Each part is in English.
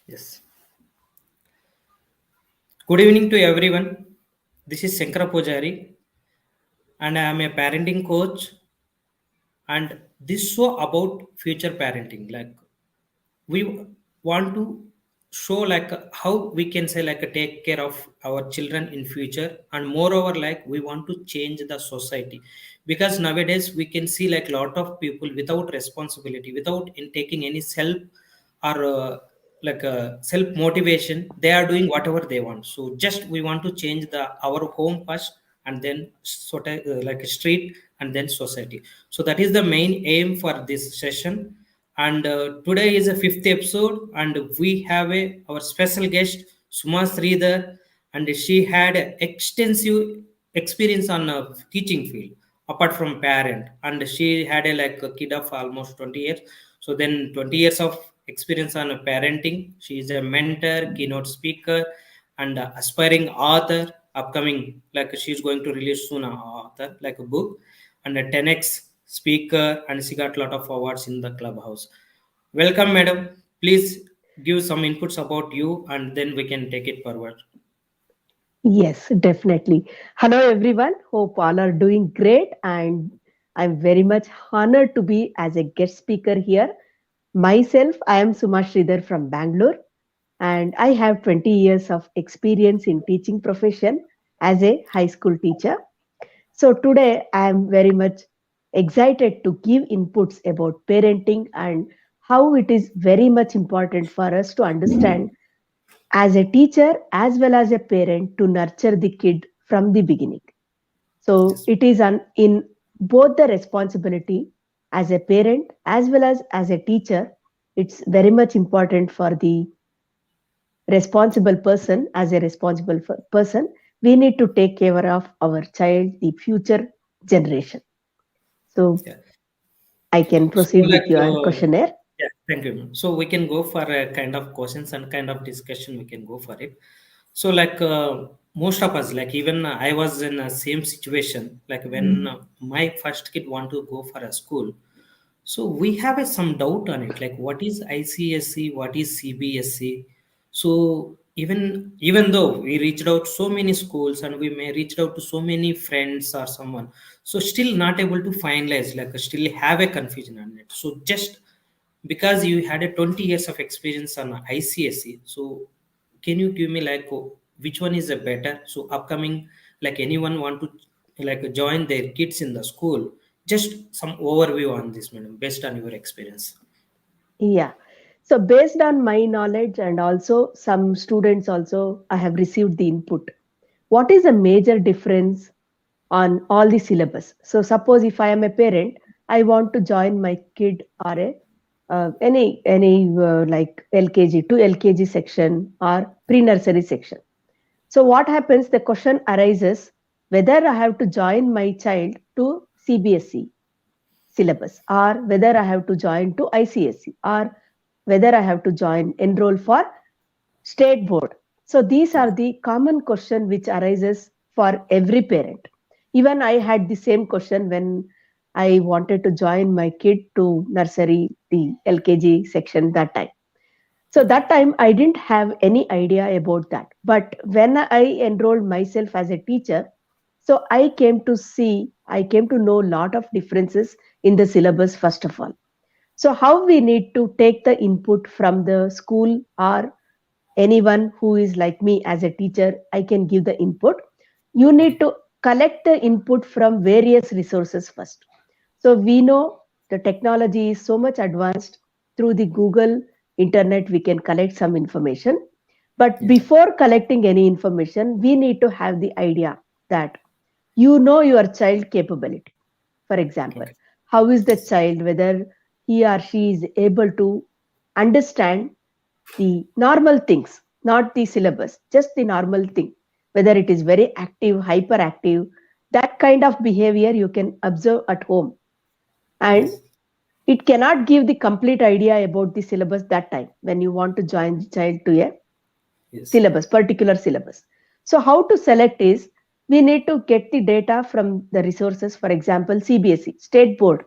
Yes. Good evening to everyone. This is Shankara Pujari, and I am a parenting coach. And this show about future parenting. Like we want to show how we can say take care of our children in future, and moreover we want to change the society, because nowadays we can see lot of people without responsibility, without in taking any self or self motivation, they are doing whatever they want. So just we want to change the our home first, and then sort of like a street, and then society. So that is the main aim for this session. And today is a fifth episode, and we have our special guest Suma Sridhar, and she had a extensive experience on a teaching field apart from parent, and she had a kid of almost 20 years. So then 20 years of experience on parenting. She is a mentor, keynote speaker, and aspiring author. Upcoming, she's going to release soon, author like a book, and a 10x speaker, and she got a lot of awards in the clubhouse. Welcome, madam. Please give some inputs about you, and then we can take it forward. Yes, definitely. Hello, everyone. Hope all are doing great. And I'm very much honored to be as a guest speaker here. Myself, I am Suma Sridhar from Bangalore, and I have 20 years of experience in teaching profession as a high school teacher. So today, I am very much excited to give inputs about parenting and how it is very much important for us to understand as a teacher as well as a parent to nurture the kid from the beginning. So Yes. it is in both the responsibility as a parent as a teacher. It's very much important for the responsible person. As a responsible person, we need to take care of our child, the future generation. So Yeah. I can So proceed with your questionnaire. yeah, thank you, ma'am. So we can go for a kind of questions and kind of discussion. We can go for it. So most of us, like even I was in a same situation. Like when my first kid want to go for a school, so we have some doubt on it. Like what is ICSC, what is CBSC? So even though we reached out so many schools, and we may reached out to so many friends or someone, so still not able to finalize. Still have a confusion on it. So just because you had a 20 years of experience on ICSE, so can you give me which one is a better? So upcoming, like anyone want to join their kids in the school, just some overview on this, madam, based on your experience. Yeah. So based on my knowledge and also some students also, I have received the input. What is a major difference on all the syllabus? So suppose if I am a parent, I want to join my kid or a like LKG to LKG section or pre-nursery section. So what happens? The question arises whether I have to join my child to CBSE syllabus or whether I have to join to ICSE or whether I have to join enroll for state board. So these Yeah. are the common question which arises for every parent. Even I had the same question when I wanted to join my kid to nursery, the LKG section that time. So Okay. that time I didn't have any idea about that. But when I enrolled myself as a teacher, so I came to know a lot of differences in the syllabus first of all. So how we need to take the input from the school or anyone who is like me as a teacher, I can give the input. You need Okay. to collect the input from various resources first. So we know the technology is so much advanced. Through the Google internet we can collect some information, but Yes. before collecting any information we need to have the idea that you know your child capability. For example, Okay. how is the Yes. child, whether he or she is able to understand the normal things, not the syllabus, just the normal thing, whether it is very active, hyperactive, that kind of behavior you can observe at home. And Yes. it cannot give the complete idea about the syllabus that time when you want to join the child to a Yes. syllabus, particular syllabus. So, how to select is we need to get the data from the resources, for example, CBSE, State Board.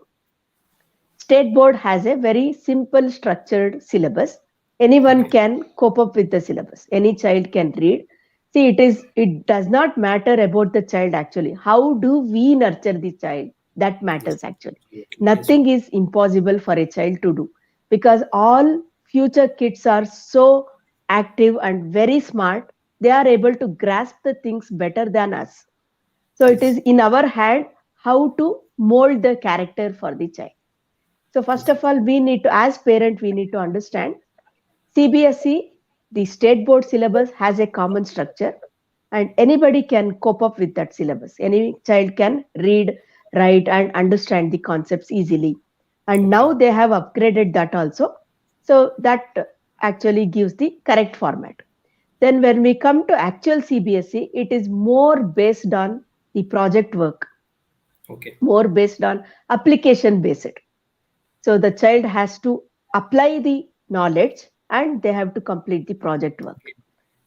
State Board has a very simple structured syllabus. Anyone Okay. can cope up with the syllabus. Any child can read. See, it does not matter about the child actually. How do we nurture the child? That Yes. matters actually. Absolutely. Yes, Nothing ma'am. is impossible for a child to do, because all future kids are so active and very smart. They are able to grasp the things better than us. So it is Yes. in our hand how to mold the character for the child. So first Yes. of all, we need to, as parent, we need to understand CBSE, the state board syllabus has a common structure, and anybody can cope up with that syllabus. Any child can read, write, and understand the concepts easily. And Okay. now they have upgraded that also. So that actually gives the correct format. Then when we come to actual CBSE, it is more based on the project work, Okay. more based on application based. So the child has to apply the knowledge and they have to complete the project work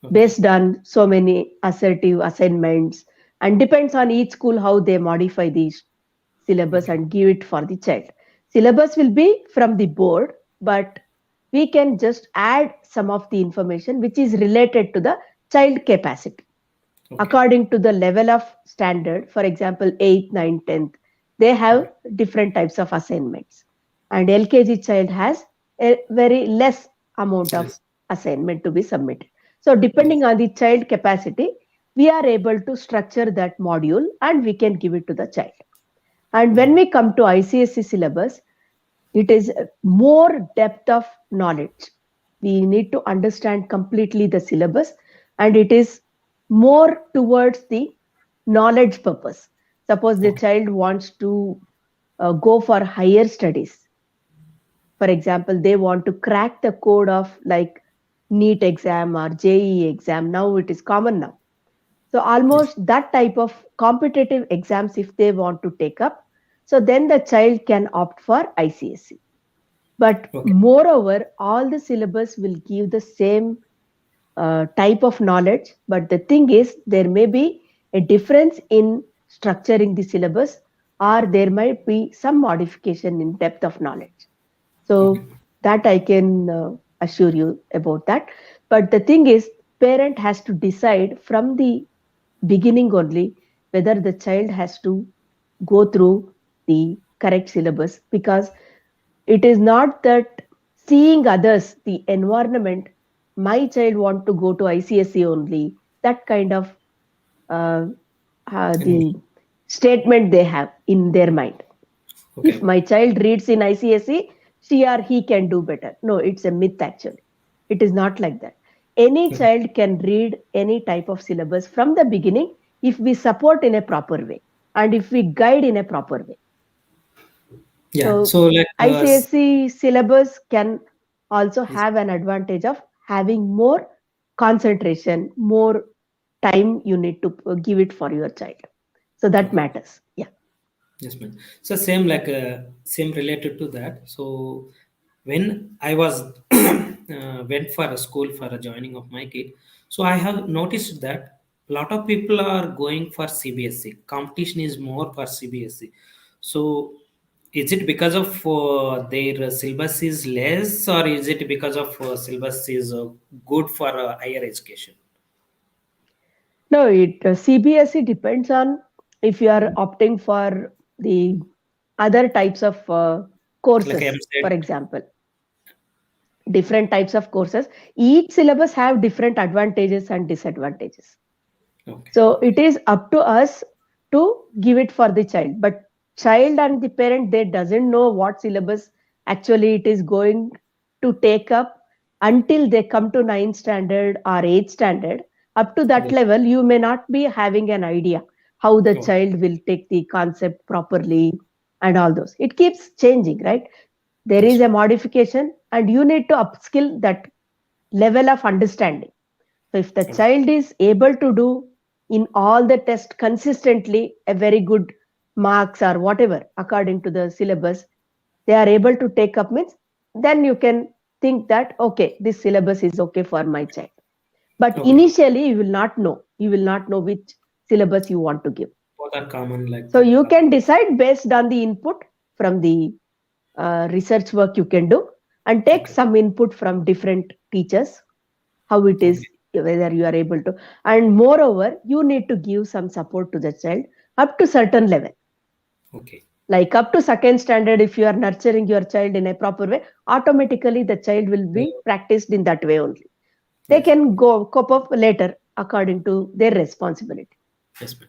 Okay. based on so many assertive assignments, and depends on each school how they modify the syllabus Okay. and give it for the child. Syllabus will be from the board, but we can just add some of the information which is related to the child capacity Okay. according to the level of standard. For example, 8th, 9th, 10th, they have Okay. different types of assignments, and LKG child has a very less amount of Yes. assignment to be submitted. So Yes. depending on the child capacity, we are able to structure that module and we can give it to the child. And when Okay. we come to ICSE syllabus, it is more depth of knowledge. We need to understand completely the syllabus, and it is more towards the knowledge purpose. Suppose the Okay. child wants to go for higher studies. For example, they want to crack the code of like NEET exam or JEE exam. Now it is common now. So Yes. almost that type of competitive exams, if they want to take up, so then the child can opt for ICSE. But Okay. moreover, all the syllabus will give the same type of knowledge. But the thing is, there may be a difference in structuring the syllabus, or there might be some modification in depth of knowledge. Okay. So that I can assure you about that. But the thing is, parent has to decide from the beginning only whether the child has to go through the correct syllabus, because it is not that seeing others, the environment, my child want to go to ICSE only, that kind of uh, the Emotion. statement they have in their mind. If Okay. my child reads in ICSE, she or he can do better. No, it's a myth actually. It is not like that. Any Okay. child can read any type of syllabus from the beginning if we support in a proper way and if we guide in a proper way. Yeah. So So like ICSE syllabus can also have an advantage of having more concentration, more time you need to give it for your child. So that okay. matters. Yeah. Yes, ma'am. So same like same related to that. So when I was went for a school for a joining of my kid, so I have noticed that a lot of people are going for CBSE. Competition is more for CBSE. So is it because of their syllabus is less, or is it because of syllabus is good for higher education? No, it CBSE depends on if you are opting for the other types of Like courses. For MSET. example, different types of courses. Each syllabus have different advantages and disadvantages. Okay. So Okay. it is up to us to give it for the child. But child and the parent, they doesn't know what syllabus actually it is going to take up until they come to ninth standard or eighth standard. Up to that Yes. level, you may not be having an idea how the Okay. child will take the concept properly and all those. It keeps changing, right? There is Yes, a ma'am. modification and you need to upskill that level of understanding. So if the Okay. child is able to do in all the tests consistently a very good marks or whatever according to the syllabus, they are able to take up means, then you can think that okay, this syllabus is okay for my child. But Okay. initially you will not know. You will not know which syllabus you want to give. Both are common like So that. you can decide based on the input from the research work you can do. and take Okay. some input from different teachers, how it Okay. is, whether you are able to. And moreover, you need to give some support to the child up to certain level. Okay. Like up to second standard, if you are nurturing your child in a proper way, automatically the child will Yeah. be practiced in that way only. They Yes. can go cope up later according to their responsibility. Yes, ma'am.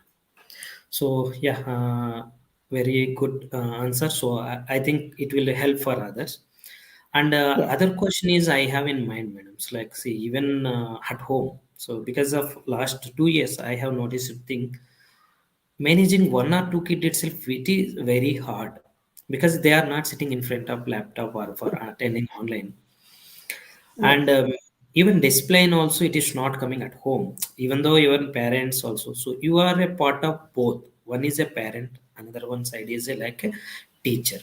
So yeah, very good answer. So I think it will help for others. And Yes, other question is I have in mind, madam. So like, see, even at home. So because of last 2 years, I have noticed a thing. Managing one or two kids itself, it is very hard because they are not sitting in front of laptop or for attending online. yes, And even discipline also, it is not coming at home. Even though your parents also, so you are a part of both. One is a parent, another one side is a, like a teacher.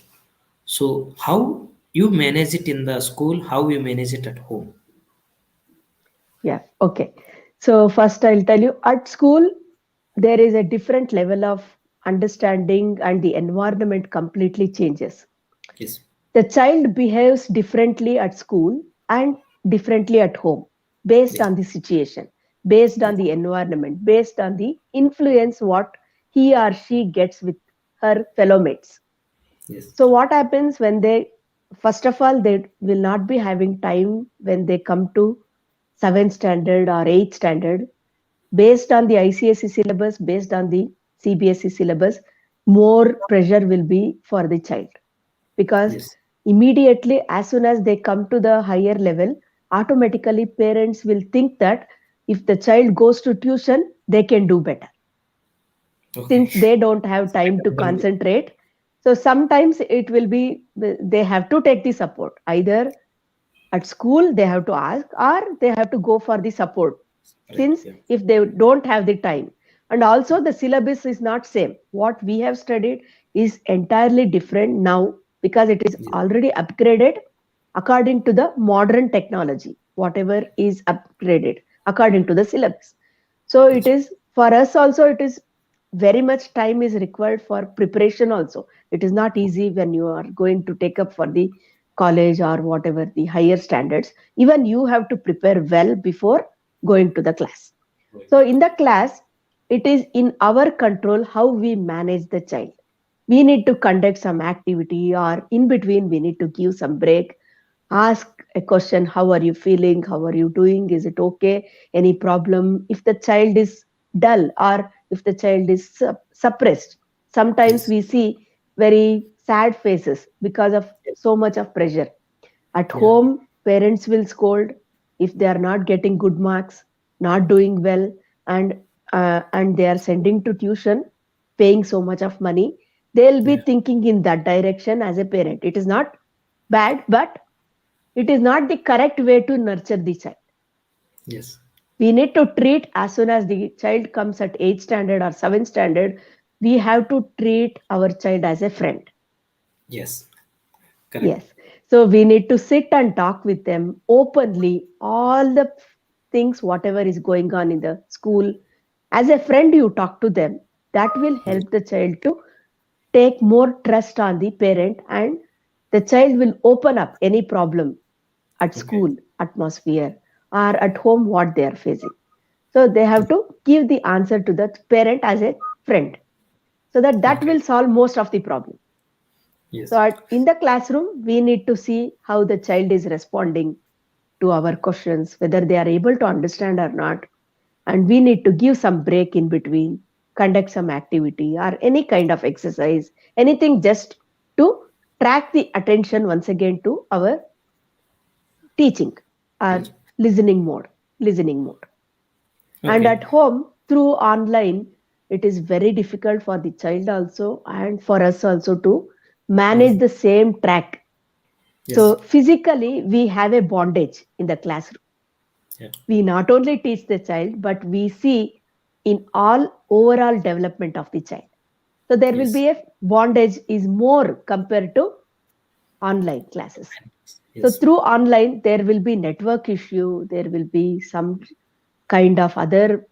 So how you manage it in the school, how you manage it at home? yeah. Okay. So first I'll tell you, at school there is a different level of understanding and the environment completely changes. Yes. The child behaves differently at school and differently at home based Yes. on the situation, based on Yes. the environment, based on the influence what he or she gets with her fellow mates. Yes. So what happens when they, first of all, they will not be having time when they come to 7th standard or 8th standard, based on the ICSE syllabus, based on the CBSE syllabus, more pressure will be for the child, because Yes. immediately as soon as they come to the higher level, automatically parents will think that if the child goes to tuition, they can do better, Okay. since they don't have time to concentrate. So sometimes it will be they have to take the support, either at school they have to ask or they have to go for the support, Right. since Yeah. if they don't have the time. And also the syllabus is not same, what we have studied is entirely different now, because it is Yes. already upgraded according to the modern technology, whatever is upgraded according to the syllabus. So it Yes. is for us also, it is very much time is required for preparation also. It is not Okay. easy when you are going to take up for the college or whatever the higher standards. Even you have to prepare well before going to the class. Right. So in the class, it is in our control how we manage the child. We need to conduct some activity, or in between we need to give some break, ask a question, how are you feeling, how are you doing, is it okay, any problem. If the child is dull or if the child is suppressed, sometimes Yes. we see very sad faces because of so much of pressure. At Yeah. home, parents will scold if they are not getting good marks, not doing well, and they are sending to tuition, paying so much of money. They'll be Yeah. thinking in that direction as a parent. It is not bad, but it is not the correct way to nurture the child. Yes. We need to treat as soon as the child comes at 8th standard or 7th standard, we have to treat our child as a friend. Yes. Correct. Yes. So we need to sit and talk with them openly, all the things, whatever is going on in the school. As a friend, you talk to them. That will Yes. help the child to take more trust on the parent, and the child will open up any problem at Okay. school atmosphere or at home what they are facing. So they have to give the answer to the parent as a friend, so that that Okay. will solve most of the problem. So Yes. in the classroom, we need to see how the child is responding to our questions, whether they are able to understand or not. And we need to give some break in between, conduct some activity or any kind of exercise, anything just to track the attention once again to our teaching or Teach. listening mode. And Okay. at home, through online, it is very difficult for the child also and for us also to Yes. manage the same track. Yes. So physically, we have a bondage in the classroom. Yeah. We not only teach the child, but we see in all overall development of the child. So there will Yes. be a bondage is more compared to online classes. So Yes. through online, there will be network issue, there will be some kind of other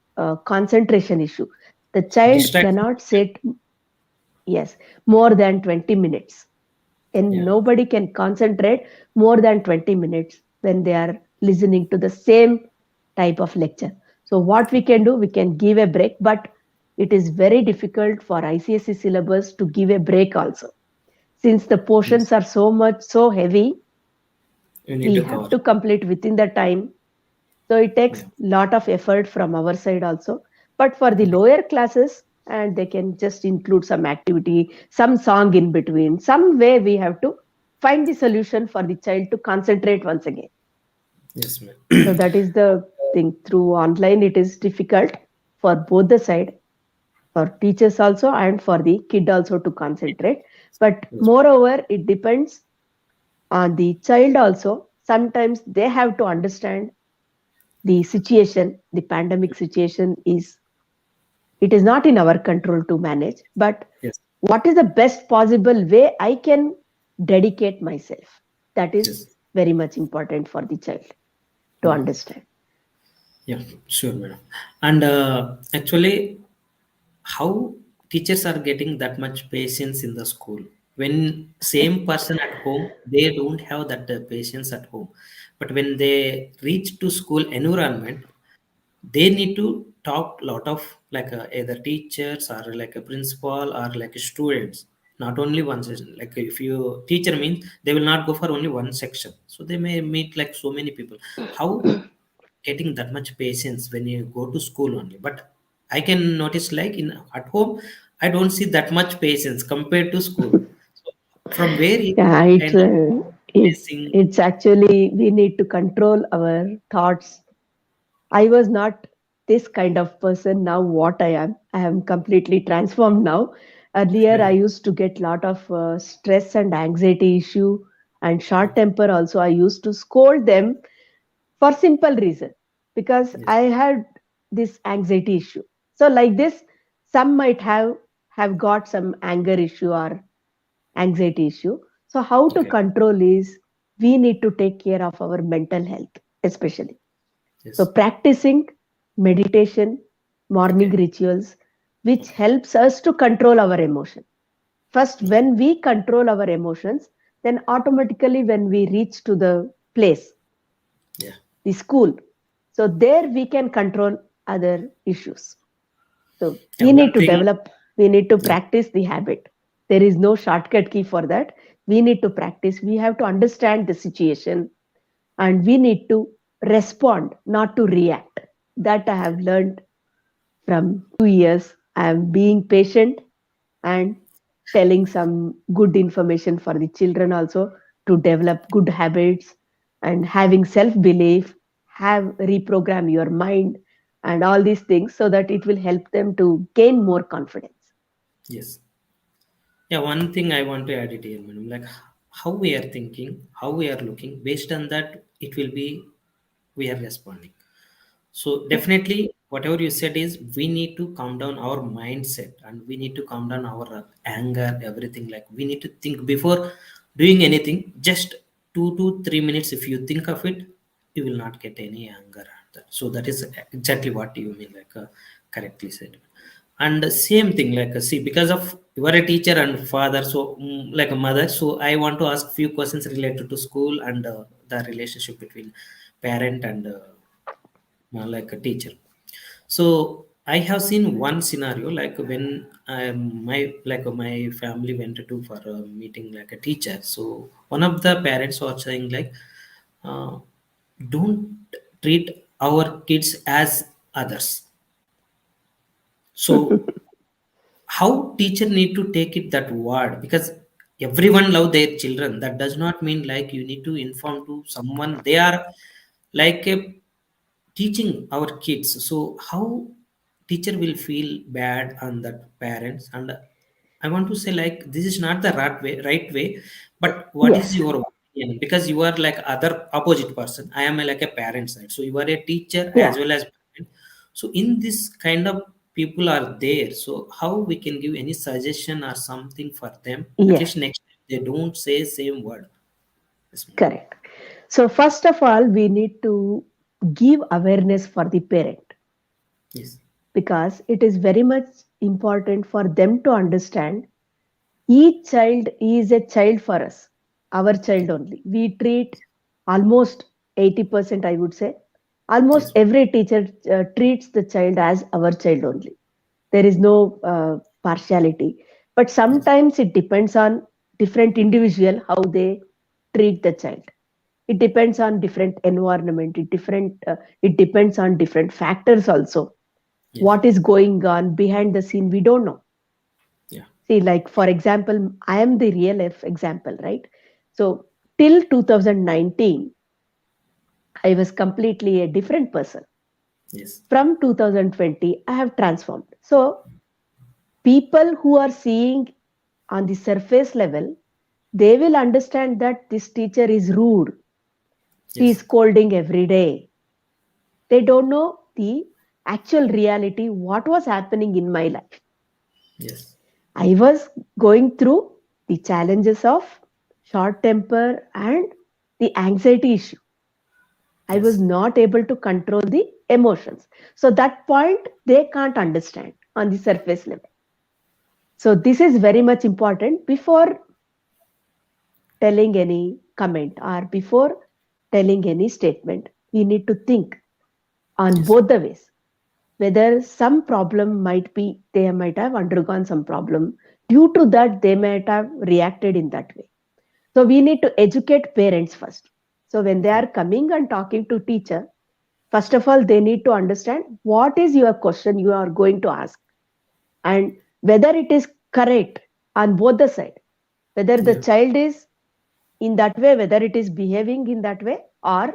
concentration issue. The child Distraction. cannot sit, yes, more than 20 minutes and Yeah. nobody can concentrate more than 20 minutes when they are listening to the same type of lecture. So what we can do, we can give a break, but it is very difficult for ICSE syllabus to give a break also. Since the Yes. portions are so much so heavy, You need we to have cover. to complete within the time. So it takes Yeah. lot of effort from our side also. But for the Okay. lower classes, and they can just include some activity, some song in between, some way we have to find the solution for the child to concentrate once again. Yes, ma'am. So that is the thing. Through online, it is difficult for both the side, for teachers also and for the kid also to concentrate. But Yes. moreover, it depends on the child also. Sometimes they have to understand the situation, the pandemic situation is, it is not in our control to manage, but Yes. what is the best possible way I can dedicate myself? That is Yes. very much important for the child to Yeah. understand. Yeah. Sure, madam. And actually, how teachers are getting that much patience in the school when same person at home they don't have that patience at home, but when they reach to school environment they need to talk lot of like either teachers or like a principal or like students, not only one session. Like if you teacher means they will not go for only one section, so they may meet like so many people. How getting that much patience when you go to school only? But I can notice like in at home I don't see that much patience compared to school. So from where is Yeah, that kind of facing? it's actually we need to control our thoughts. I was not this kind of person. Now what I am, I am completely transformed now. Earlier, I used to get lot of stress and anxiety issue and short temper. Also, I used to scold them for simple reason because Yes. I had this anxiety issue. So like this, some might have got some anger issue or anxiety issue. So how to Okay. control is we need to take care of our mental health, especially. So Yes. practicing meditation, morning Okay. rituals, which Okay. helps us to control our emotion. First, Okay. when we control our emotions, then automatically when we reach to the place, Yeah. the school, so there we can control other issues. So Yeah. we One need to thing. develop, we need to Yeah. practice the habit. There is no shortcut key for that. We need to practice. We have to understand the situation and we need to respond, not to react. That I have learned from 2 years. I am being patient and telling some good information for the children also to develop good habits and having self belief, have reprogram your mind and all these things so that it will help them to gain more confidence. Yes. Yeah, one thing I want to add it here, madam, like how we are thinking, how we are looking, based on that, it will be we are responding. So Yeah. definitely, whatever you said is we need to calm down our mindset and we need to calm down our anger, everything. Like we need to think before doing anything. Just 2 to 3 minutes, if you think of it, you will not get any anger. So that is exactly what you mean, like correctly said. And same thing, like see, because of you are a teacher and father, so like a mother, so I want to ask few questions related to school and the relationship between parent and like a teacher. So I have seen one scenario like when my family went to for a meeting like a teacher. So one of the parents was saying like uh, don't treat our kids as others. So how teacher need to take it that word, because everyone love their children, that does not mean like you need to inform to someone they are like a teaching our kids. So how teacher will feel bad on that parents? And I want to say like this is not the right way. But what is Yes. your opinion? Because you are like other opposite person, I am like a parent side, so you are a teacher as Yeah. well as parent. So in this kind of people are there, so how we can give any suggestion or something for them, at Yes. least next time they don't say same word. Yes, ma'am. Correct. So first of all, we need to give awareness for the parent Yes. because it is very much important for them to understand each child is a child for us. our child only. We treat almost 80%, I would say. Almost Yes. every teacher treats the child as our child only. There is no partiality. But Yes. sometimes it depends on different individual how they treat the child. It depends on different environment. It depends on different factors also. Yes. What is going on behind the scene, we don't know. Yeah. See, like for example, I am the real example, right? So till 2019, I was completely a different person. Yes. From 2020, I have transformed. So people who are seeing on the surface level, they will understand that this teacher is rude. She is Yes. scolding every day. They don't know the actual reality, what was happening in my life. Yes. I was going through the challenges of short temper and the anxiety issue. I was Yes. not able to control the emotions. So that point they can't understand on the surface level. So this is very much important before telling any comment or before telling any statement. We need to think on Yes. both the ways. Whether some problem might be, they might have undergone some problem. Due to that, they might have reacted in that way. So we need to educate parents first. So when they are coming and talking to teacher, first of all, they need to understand what is your question you are going to ask and whether it is correct on both the side, whether the Yeah. child is in that way, whether it is behaving in that way, or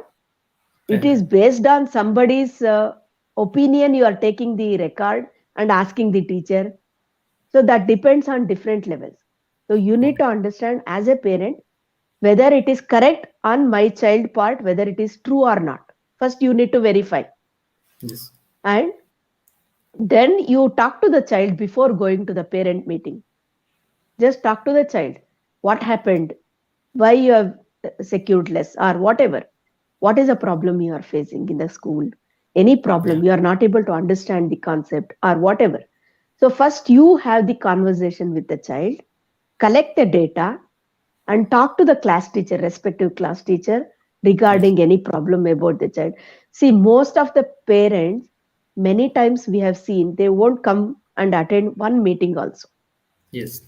it is Parent. based on somebody's opinion you are taking the record and asking the teacher. So that depends on different levels. So you need to Okay. understand as a parent whether it is correct on my child part, whether it is true or not. First, you need to verify. Yes. And then you talk to the child before going to the parent meeting. Just talk to the child. What happened? Why you have secured less or whatever. What is the problem you are facing in the school? Any Yeah. problem you are not able to understand the concept or whatever. So first you have the conversation with the child, collect the data and talk to the class teacher, respective class teacher, Yes. regarding any problem about the child. See, most of the parents, many times we have seen, they won't come and attend one meeting also. Yes.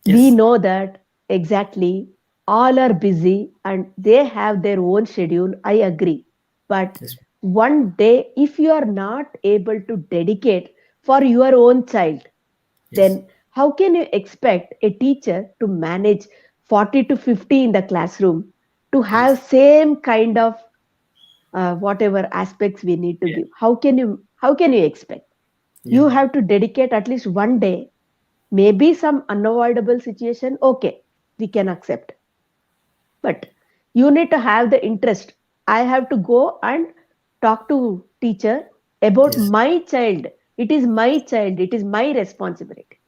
We Yes. know that exactly all are busy and they have their own schedule. I agree. But Yes. one day, if you are not able to dedicate for your own child, Yes. then how can you expect a teacher to manage 40 to 50 in the classroom to have Yes. same kind of whatever aspects we need to Yeah. give? How can you expect? Yeah. You have to dedicate at least one day. Maybe some unavoidable situation, okay, we can accept. But you need to have the interest. I have to go and talk to teacher about Yes. my child. It is my child. It is my responsibility.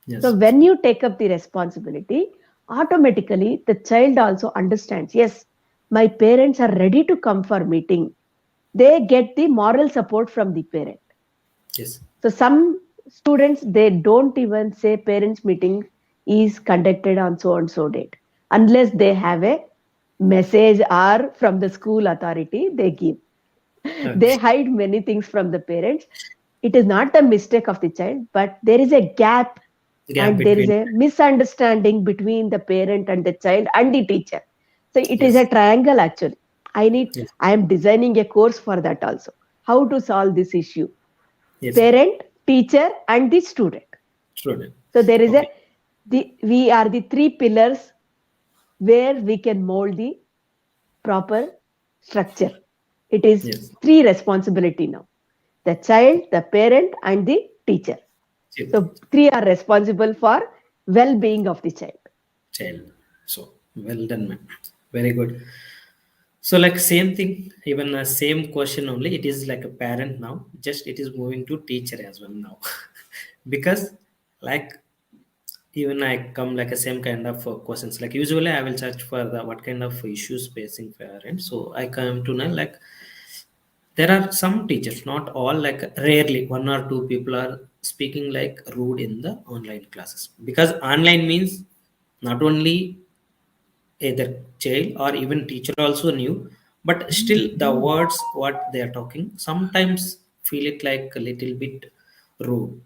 So Yes. when you take up the responsibility, automatically the child also understands, yes, my parents are ready to come for meeting. They get the moral support from the parent. Yes. So some students, they don't even say parents meeting is conducted on so and so date unless they have a message or from the school authority they give. They Okay. hide many things from the parents. It is not the mistake of the child, but there is a gap Gap and there is between. a misunderstanding between the parent and the child and the teacher. So it is a Yes. triangle actually. Yes. I am designing a course for that also. How to solve this issue? Yes. Parent, teacher, and the student. Student. So there is a Okay. we are the three pillars where we can mold the proper structure. It is Yes. three responsibility now: the child, the parent, and the teacher. Child. So three are responsible for well-being of the child. Child. So well done, man. Very good. So like same thing, even a same question only. It is like a parent now. Just it is moving to teacher as well now, because like even I come like a same kind of questions. Like usually I will search for the what kind of issues facing parents. So I come to know like there are some teachers, not all, like rarely one or two people are speaking like rude in the online classes, because online means not only either child or even teacher also knew, but still the words what they are talking sometimes feel it like a little bit rude.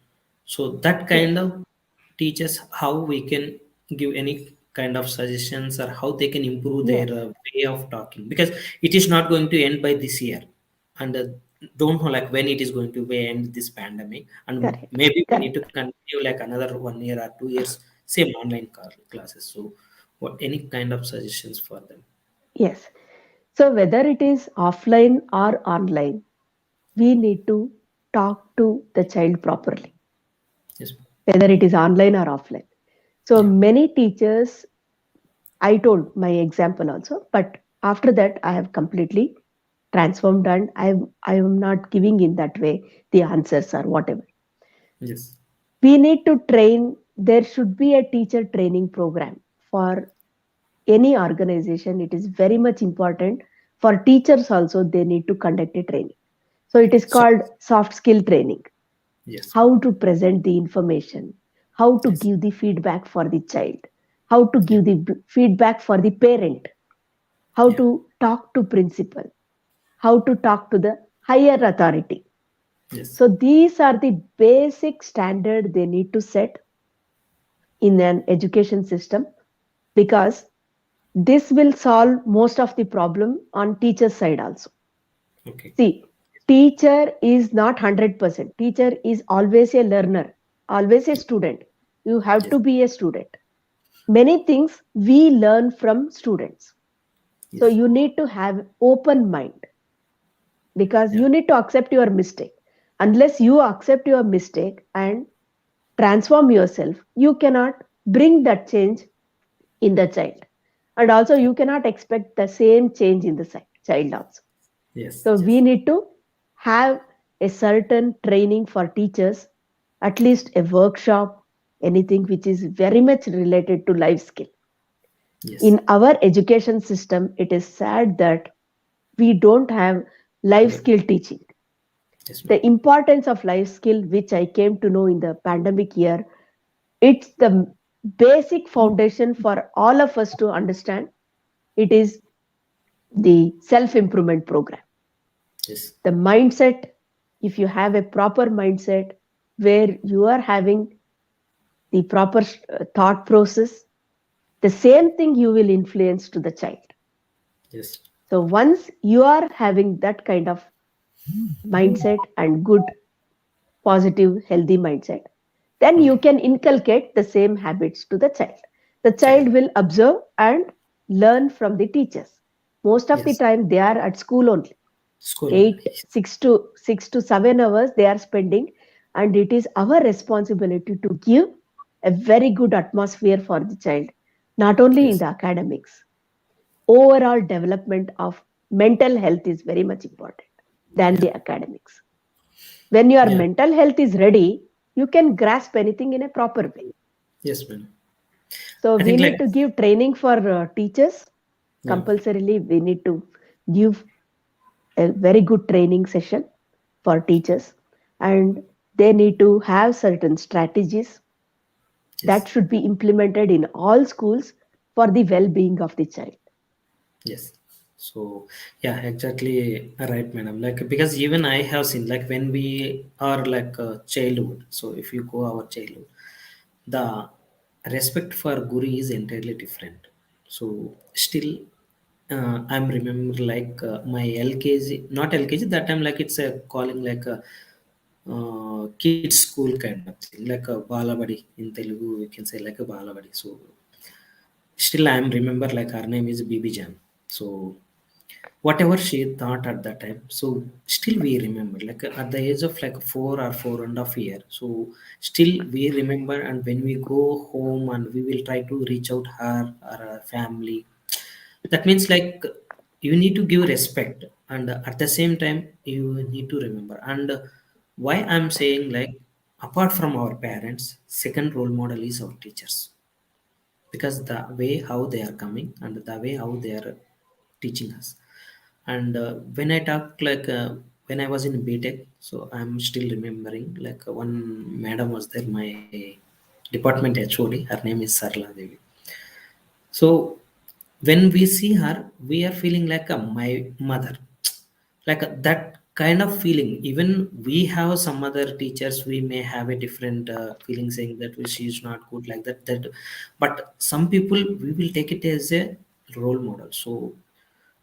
So that kind Yes, of teaches how we can give any kind of suggestions or how they can improve their yes, way of talking, because it is not going to end by this year. And don't know like when it is going to be end this pandemic, and correct, maybe we need correct. to continue like another 1 year or 2 years same online classes. So what any kind of suggestions for them? Yes. So whether it is offline or online, we need to talk to the child properly, Yes. whether it is online or offline. So Yeah. many teachers, I told my example also, but after that I have completely transformed and I am not giving in that way the answers or whatever. Yes. We need to train, there should be a teacher training program for any organization. It is very much important. For teachers also, they need to conduct a training. So it is So called soft skill training. yes. How to present the information, how to Yes. give the feedback for the child, how to Yeah. give the feedback for the parent, how Yeah. to talk to principal, how to talk to the higher authority. Yes. So these are the basic standard they need to set in an education system, because this will solve most of the problem on teacher side also. Okay. See, teacher is not 100%. Teacher is always a learner, always a student. You have Yes. to be a student. Many things we learn from students. So Yes. you need to have open mind, because Yeah. you need to accept your mistake. Unless you accept your mistake and transform yourself, you cannot bring that change in the child. And also you cannot expect the same change in the child also. Yes. So we Yes. need to have a certain training for teachers, at least a workshop, anything which is very much related to life skill. Yes. In our education system, it is sad that we don't have life Right. skill teaching. Yes, ma'am. The importance of life skill, which I came to know in the pandemic year, it's the basic foundation for all of us to understand. It is the self improvement program. Yes. The mindset, if you have a proper mindset where you are having the proper thought process, the same thing you will influence to the child. Yes. So once you are having that kind of mindset and good, positive, healthy mindset, then you Okay. can inculcate the same habits to the child. The child Child. will observe and learn from the teachers. Most of the Yes. time they are at school only. School Eight, only. 6 to 7 hours they are spending, and it is our responsibility to give a very good atmosphere for the child, not only in Yes. the academics. Overall development of mental health is very much important than Yeah. the academics. When your Yeah. mental health is ready, you can grasp anything in a proper way. Yes, madam. So I we think need like to give training for teachers. yeah. Compulsorily, we need to give a very good training session for teachers, and they need to have certain strategies Yes. that should be implemented in all schools for the well-being of the child. Yes. So yeah, exactly right, madam. Like because even I have seen like when we are like childhood. So if you go our childhood, the respect for guru is entirely different. So still, I'm remember like my LKG, not LKG that time, like it's a calling like a kids school kind of thing, like a balabadi in Telugu we can say like a balabadi. So still I am remember like her name is BB Jam. So whatever she thought at that time, so still we remember like at the age of like 4 or 4.5 year. So still we remember, and when we go home and we will try to reach out her or her family, that means like you need to give respect, and at the same time you need to remember. And why I'm saying like apart from our parents, second role model is our teachers, because the way how they are coming and the way how they are teaching us. And when I talk like when I was in BTech, so I'm still remembering like one madam was there, my department HOD, her name is Sarla Devi. So when we see her, we are feeling like a my mother, like that kind of feeling. Even we have some other teachers, we may have a different feeling, saying that she is not good, like that. But some people, we will take it as a role model. So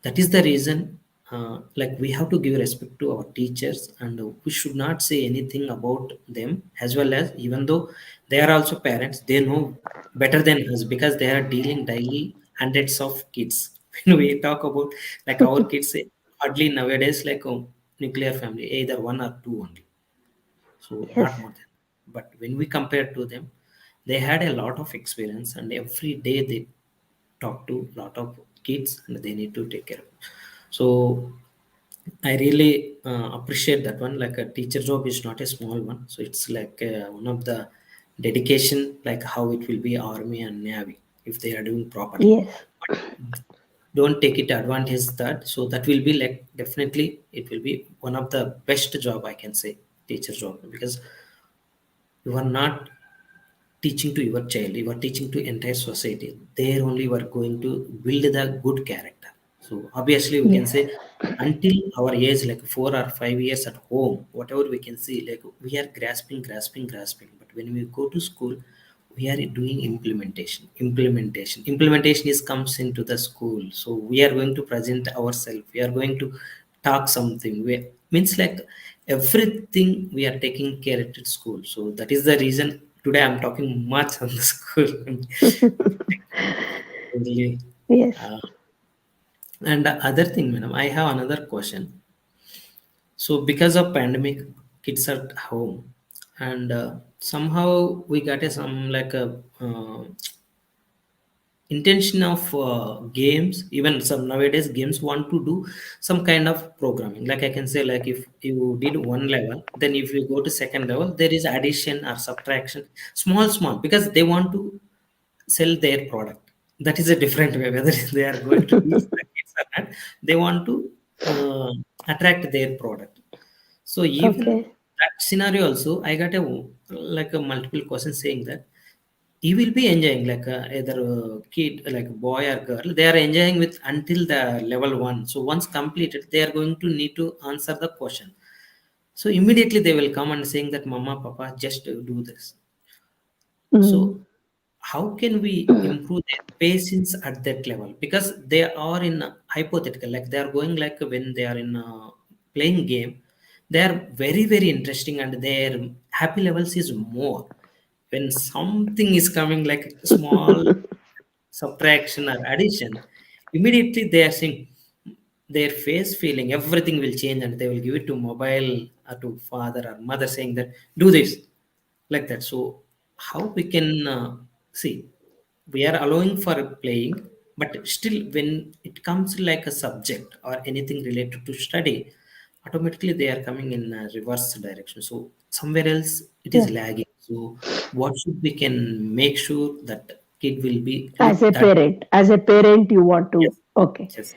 that is the reason, like we have to give respect to our teachers, and we should not say anything about them. As well as, even though they are also parents, they know better than us, because they are dealing daily hundreds of kids. When we talk about, like, our kids, hardly nowadays, like, nuclear family, either one or two only, so not Yes, more than. But when we compare to them, they had a lot of experience, and every day they talk to lot of kids, and they need to take care of. So I really appreciate that one. Like, a teacher job is not a small one, so it's like one of the dedication, like how it will be army and navy, if they are doing properly. yes, But don't take it advantage that. So that will be like, definitely it will be one of the best job, I can say, teacher job, because you are not teaching to your child, you are teaching to entire society. There only you are going to build the good character. So obviously we can yes, say, until our age, like 4 or 5 years at home, whatever we can see, like we are grasping. But when we go to school, we are doing implementation is comes into the school. So we are going to present ourselves, we are going to talk something, we means like everything we are taking care at school. So that is the reason today I'm talking much on the school. Really. yes. uh, and the other thing, madam, I have another question. So because of pandemic, kids are at home, and somehow we got a some like a intention of games. Even some nowadays games want to do some kind of programming, like I can say, like if you did one level, then if you go to second level, there is addition or subtraction, small, because they want to sell their product. That is a different way, whether they are going to teach the kids or not, they want to uh, attract their product. So even Okay, that scenario also, I got a like a multiple question saying that you will be enjoying, like either a kid, like a boy or girl, they are enjoying with until the level one. So once completed, they are going to need to answer the question. So immediately they will come and saying that mama, papa, just do this. So mm, how can we improve their patience at that level? Because they are in hypothetical, like they are going, like when they are in playing game, they are very interesting, and their happy levels is more. When something is coming like small subtraction or addition, immediately they are seeing their face feeling, everything will change, and they will give it to mobile or to father or mother, saying that do this, like that. So how we can see, we are allowing for playing, but still when it comes like a subject or anything related to study, automatically they are coming in a reverse direction. So somewhere else it is yes. lagging. So what should we can make sure that kid will be with that? As a parent, you want Yes, to. Okay. yes,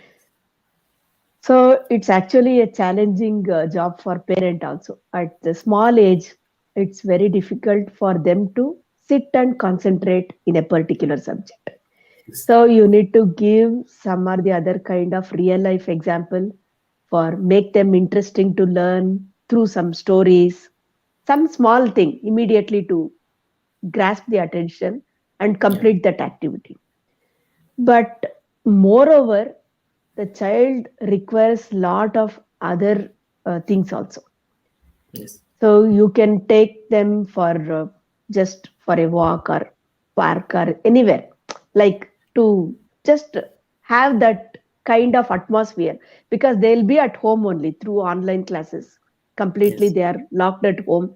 So it's actually a challenging job for parent also. At the small age, it's very difficult for them to sit and concentrate in a particular subject. yes, So you need to give some or the other kind of real life example for make them interesting to learn through some stories, some small thing immediately to grasp the attention and yeah, complete that activity. But moreover, the child requires lot of other things also. yes, So you can take them for just for a walk or park or anywhere, like to just have that kind of atmosphere, because they'll be at home only through online classes. Completely, yes, they are locked at home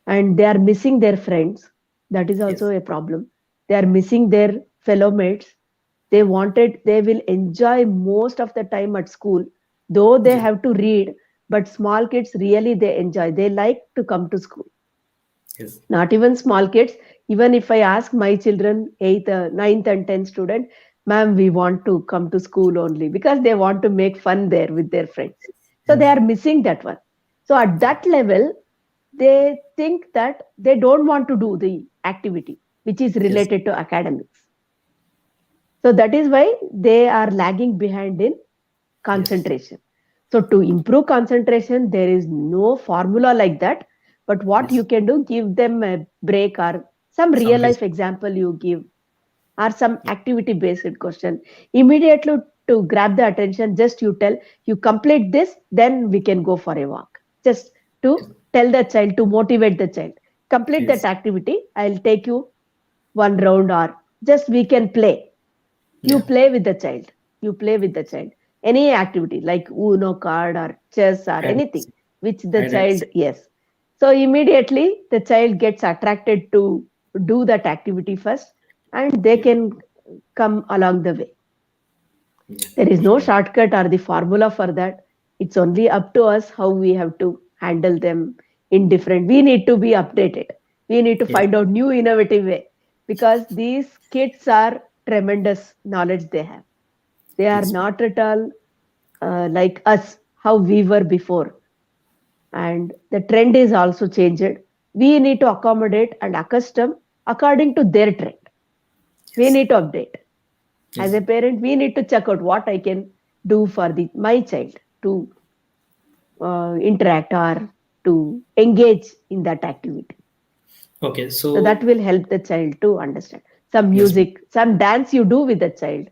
and they are missing their friends. That is also yes, a problem. They are missing their fellow mates. They will enjoy most of the time at school, though they yes, have to read. But small kids really they enjoy, they like to come to school. yes, Not even small kids, even if I ask my children 8th 9th and 10th student, ma'am, we want to come to school only because they want to make fun there with their friends. So they yes, are missing that one. So at that level, they think that they don't want to do the activity which is yes, related to academics. So that is why they are lagging behind in Yes. concentration. So to improve concentration, there is no formula like that. But what you Yes. can do, give them a break or some real Some life reason. example you give, or some Yeah. activity based question. Immediately to grab the attention, just you tell, you complete this, then we can go for a walk. Just to Yes. tell the child, to motivate the child. Complete that Yes. activity. I'll take you one round, or just we can play. You Yeah. play with the child. You play with the child. Any activity like Uno card or chess or Hide and anything seek. which the Hide and child, seek. yes. So immediately the child gets attracted to do that activity first, and they Yeah. can come along the way. Yeah. There is no Definitely. shortcut or the formula for that. It's only up to us how we have to handle them in different. We need to be updated. We need to Yes. find out new innovative way, because these kids are tremendous knowledge they have. They are Yes. not at all like us, how we were before. And the trend is also changed. We need to accommodate and accustom according to their trend. We Yes. need to update. As Yes. a parent, we need to check out what I can do for my child to interact or to engage in that activity. Okay. So that So will help the child to understand. Some yes, ma'am. music, some dance you do with the child.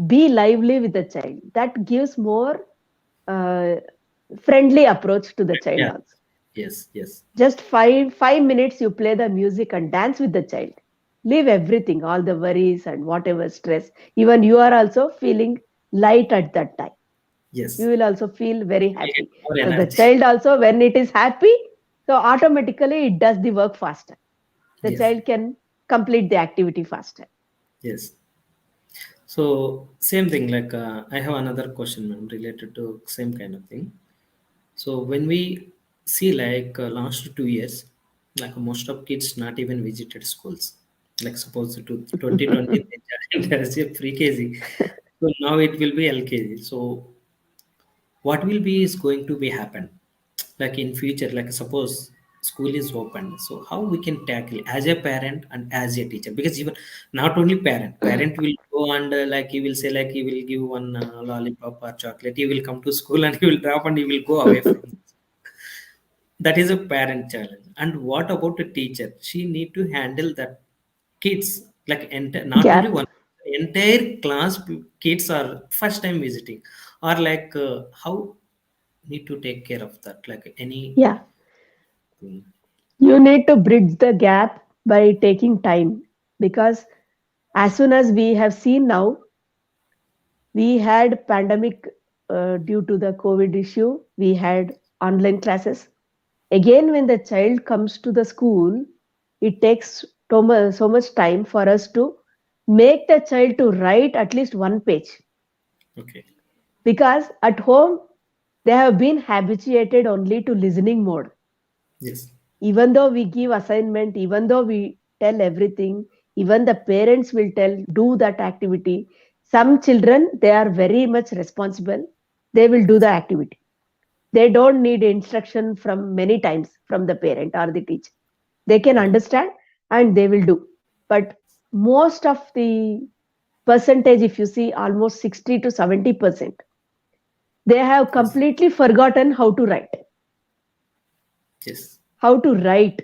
Be lively with the child. That gives more uh, friendly approach to the child Yeah. also. Yes. Yes. Just five minutes you play the music and dance with the child. Leave everything, all the worries and whatever stress. Even you are also feeling light at that time. You Yes. will also feel very We get happy. more So the energy. child also, when it is happy, so automatically it does the work faster. The Yes. child can complete the activity faster. Yes. So same thing. Like I have another question, ma'am, related to same kind of thing. So when we see like last 2 years, like most of kids not even visited schools. Like suppose to 2020 they joined as a pre-KG. So now it will be LKG. So what will be is going to be happen like in future, like suppose school is open, so how we can tackle as a parent and as a teacher, because even not only parent will go and like he will say like he will give one lollipop or chocolate, he will come to school and he will drop and he will go away from that is a parent challenge. And what about a teacher? She need to handle that kids, like not only Yeah, one, entire class kids are first time visiting, or like how need to take care of that, like any yeah. thing. You need to bridge the gap by taking time, because as soon as we have seen now, we had pandemic due to the COVID issue, we had online classes. Again, when the child comes to the school, it takes so much time for us to make the child to write at least one page, Okay. because at home they have been habituated only to listening mode. Yes. Even though we give assignment, even though we tell everything, even the parents will tell do that activity. Some children, they are very much responsible. They will do Yes. the activity. They don't need instruction from many times from the parent or the teacher. They can Yeah. understand and they will do. But most of the percentage, if you see, almost 60 to 70%, they have Yes. completely forgotten how to write. Yes. How to write.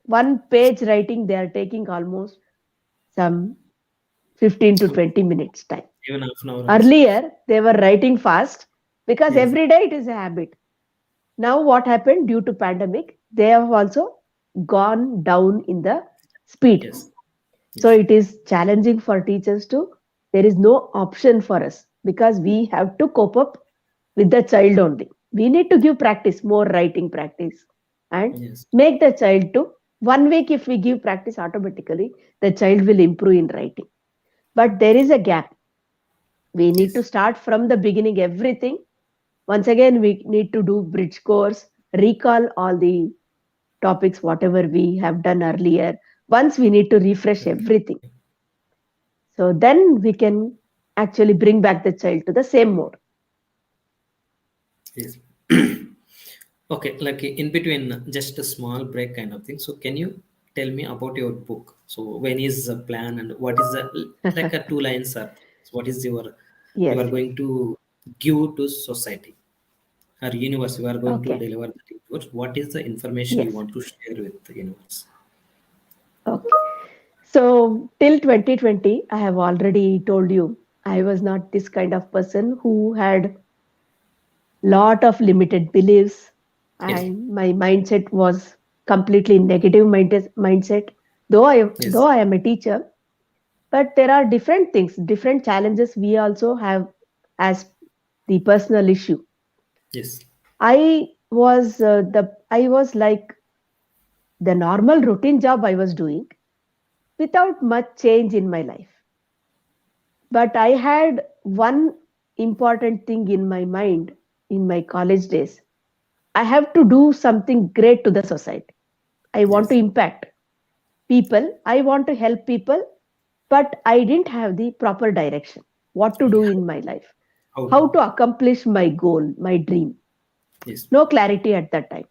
One page writing, they are taking almost some 15 to 20 minutes time. Even half an hour also. Earlier, they were writing fast because Yes. every day it is a habit. Now, what happened due to pandemic? They have also gone down in the speed. Yes. So Yes. it is challenging for teachers to. There is no option for us because we have to cope up with the child only. We need to give practice, more writing practice, and Yes. make the child to. 1 week, if we give practice, automatically the child will improve in writing. But there is a gap. We need to Yes. start from the beginning, everything. Once again, we need to do bridge course, recall all the topics, whatever we have done earlier. Once we need to refresh everything. So then we can actually bring back the child to the same mode. Yes. Okay, like in between just a small break kind of thing, so can you tell me about your book. So when is the plan and what is the like a two lines are what is your you Yes, are yes. going to give to society or universe you are going to Okay. deliver the inputs. What is the information you Yes. want to share with the universe? Okay. So till 2020, I have already told you I was not this kind of person who had lot of limited beliefs, Yes, and my mindset was completely negative mindset. Though yes, I am a teacher, but there are different things, different challenges we also have as the personal issue. yes, I was like the normal routine job I was doing without much change in my life. But I had one important thing in my mind in my college days. I have to do something great to the society. I want to yes. impact people. I want to help people, but I didn't have the proper direction. What to do Okay. in my life? How How to? to accomplish my goal, my dream? Yes. No clarity at that time.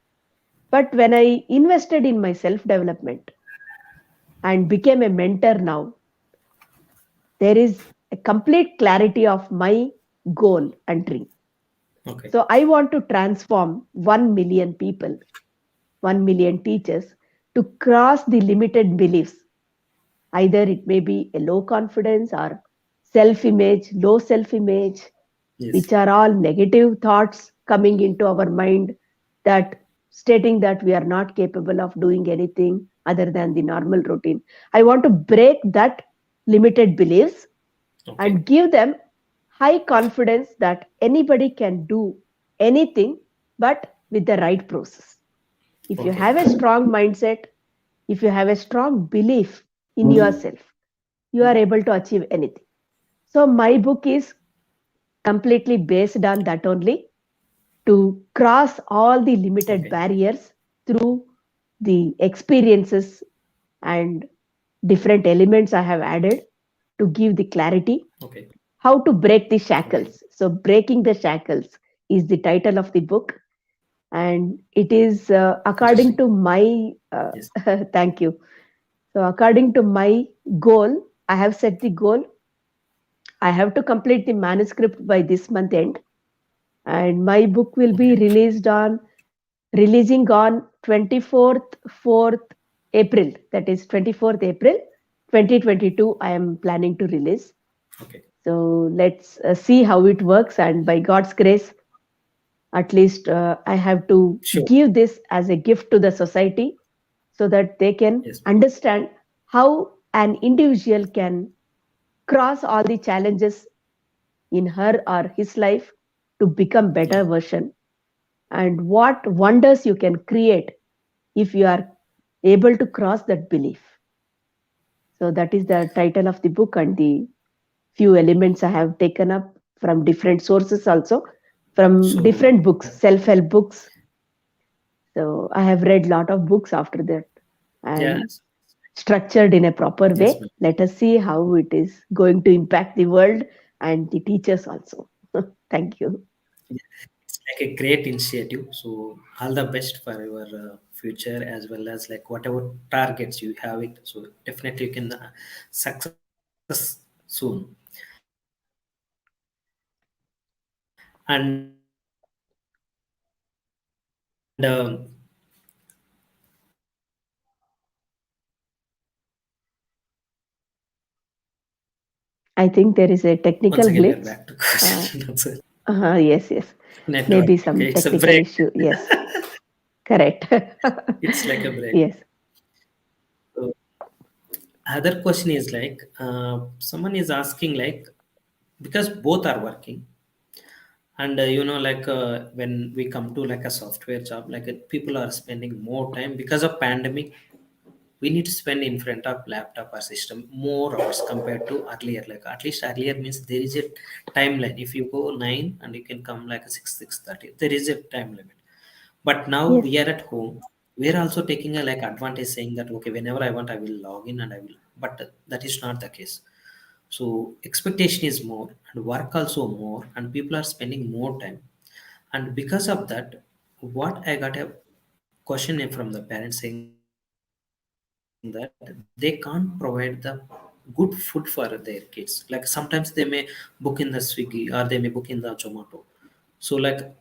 But when I invested in my self development and became a mentor now, there is a complete clarity of my goal and dream. Okay. So I want to transform 1 million people, 1 million teachers to cross the limited beliefs. Either it may be a low confidence or self image, low self image, Yes. which are all negative thoughts coming into our mind, that stating that we are not capable of doing anything other than the normal routine. I want to break that limited beliefs Okay. and give them high confidence that anybody can do anything, but with the right process. If you Okay. have a strong mindset, if you have a strong belief in yourself, you are able to achieve anything. So my book is completely based on that only, to cross all the limited Okay. barriers through the experiences and different elements I have added to give the clarity. Okay. How to break the Okay. shackles. So, Breaking the Shackles is the title of the book, and it is according Interesting. to my Yes. thank you. So, according to my goal, I have set the goal. I have to complete the manuscript by this month end, and my book will be Okay. releasing on 24th 4th April. That is 24th April 2022. I am planning to release. Okay. So let's see how it works, and by God's grace, at least I have to Sure. give this as a gift to the society so that they can Yes. understand how an individual can cross all the challenges in her or his life to become better Yeah. version, and what wonders you can create if you are able to cross that belief. So that is the title of the book, and the few elements I have taken up from different sources, also from So different books, self-help books. So I have read lot of books after that and yes. structured in a proper Yes, way. ma'am. Let us see how it is going to impact the world and the teachers also. Thank you. It's like a great initiative. So all the best for your future as well as like whatever targets you have it. So definitely you can success soon. And I think there is a once technical again we are glitch. back to Uh, question answer. yes, yes. Network. Maybe Okay, some it's a technical break. issue. Yes, correct. It's like a break. Yes, So other question is like someone is asking like because both are working and like when we come to like a software job like people are spending more time because of pandemic. We need to spend in front of laptop or system more hours compared to earlier. Like at least earlier means there is a timeline. If you go 9 and you can come like a 6:30, there is a time limit. But now yes, we are at home. We are also taking a like advantage saying that okay, whenever I want, I will log in and I will. But that is not the case. So expectation is more and work also more, and people are spending more time. And because of that, what I got a question from the parents saying that that they can't provide the good food for their kids. Like sometimes they may book in the Swiggy or they may book in the Zomato. So like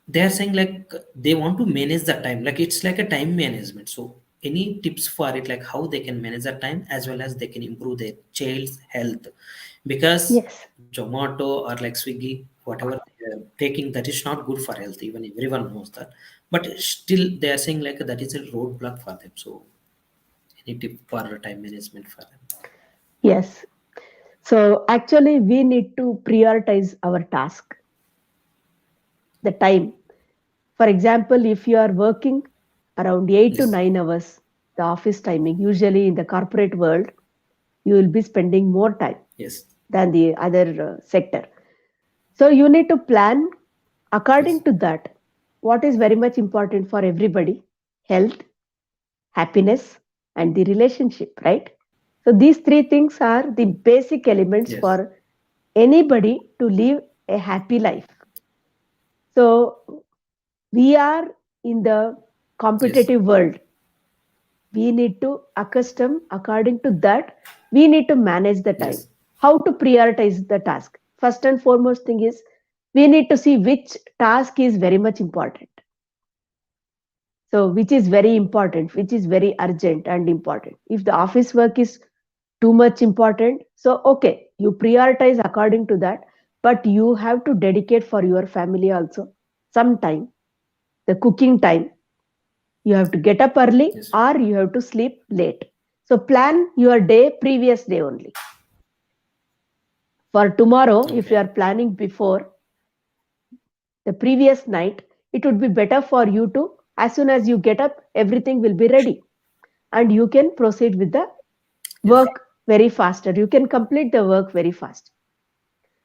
they are saying like they want to manage the time. Like it's like a time management. So any tips for it, like how they can manage the time as well as they can improve their child's health? Because Yes. Zomato or like Swiggy, whatever they are taking, that is not good for health. Even everyone knows that. But still they are saying like that is a roadblock for them. So any tip for time management for them? Yes. So actually, we need to prioritize our task, the time. For example, if you are working around 8 to 9 hours, the office timing, usually in the corporate world, you will be spending more time Yes. than the other sector. So you need to plan Yes. according to that. What is very much important for everybody? Health, happiness, and the relationship, right? So these three things are the basic elements Yes. for anybody to live a happy life. So we are in the Yes. competitive world. We need to accustom according to that. We need to manage the time. Yes. How to prioritize the task? First and foremost thing is we need to see which task is very much important. So which is very important, which is very urgent and important. If the office work is too much important, so okay, you prioritize according to that, but you have to dedicate for your family also some time, the cooking time. You have to get up early Yes. or you have to sleep late. So plan your day previous day only. For tomorrow, if you Okay. are planning before the previous night, it would be better for you to, as soon as you get up, everything will be ready and you can proceed with the Yes. work very faster. You can complete the work very fast.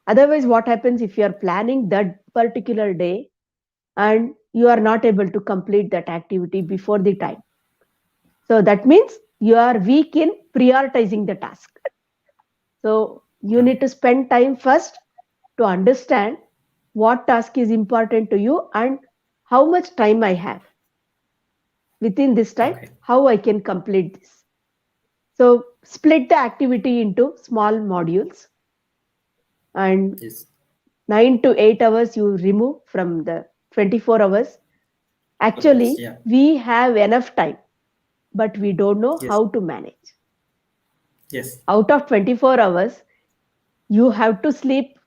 Otherwise, what happens if you are planning that particular day and you are not able to complete that activity before the time? So that means you are weak in prioritizing the task. So you need Okay. to spend time first to understand what task is important to you and how much time I have. Within this time, Okay. how I can complete this. So split the activity into small modules and Yes. 9 to 8 hours you remove from the 24 hours. Hours. Actually, Yeah. we have enough time, but we don't know Yes. how to manage. Yes. Out of 24 hours, you have to sleep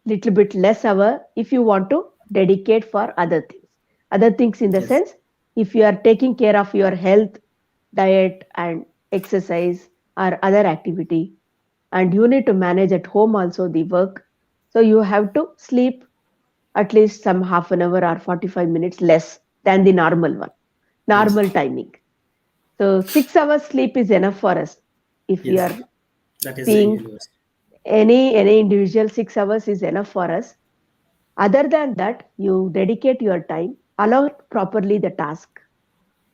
little bit less hour if you want to dedicate for other things in the Yes. sense if you are taking care of your health, diet and exercise or other activity, and you need to manage at home also the work, so you have to sleep at least some half an hour or 45 minutes less than the normal one, Yes. normal timing. So 6 hours sleep is enough for us. If we Yes. are That is a seeing universe. any individual, 6 hours is enough for us. Other than that, you dedicate your time, allot properly the task.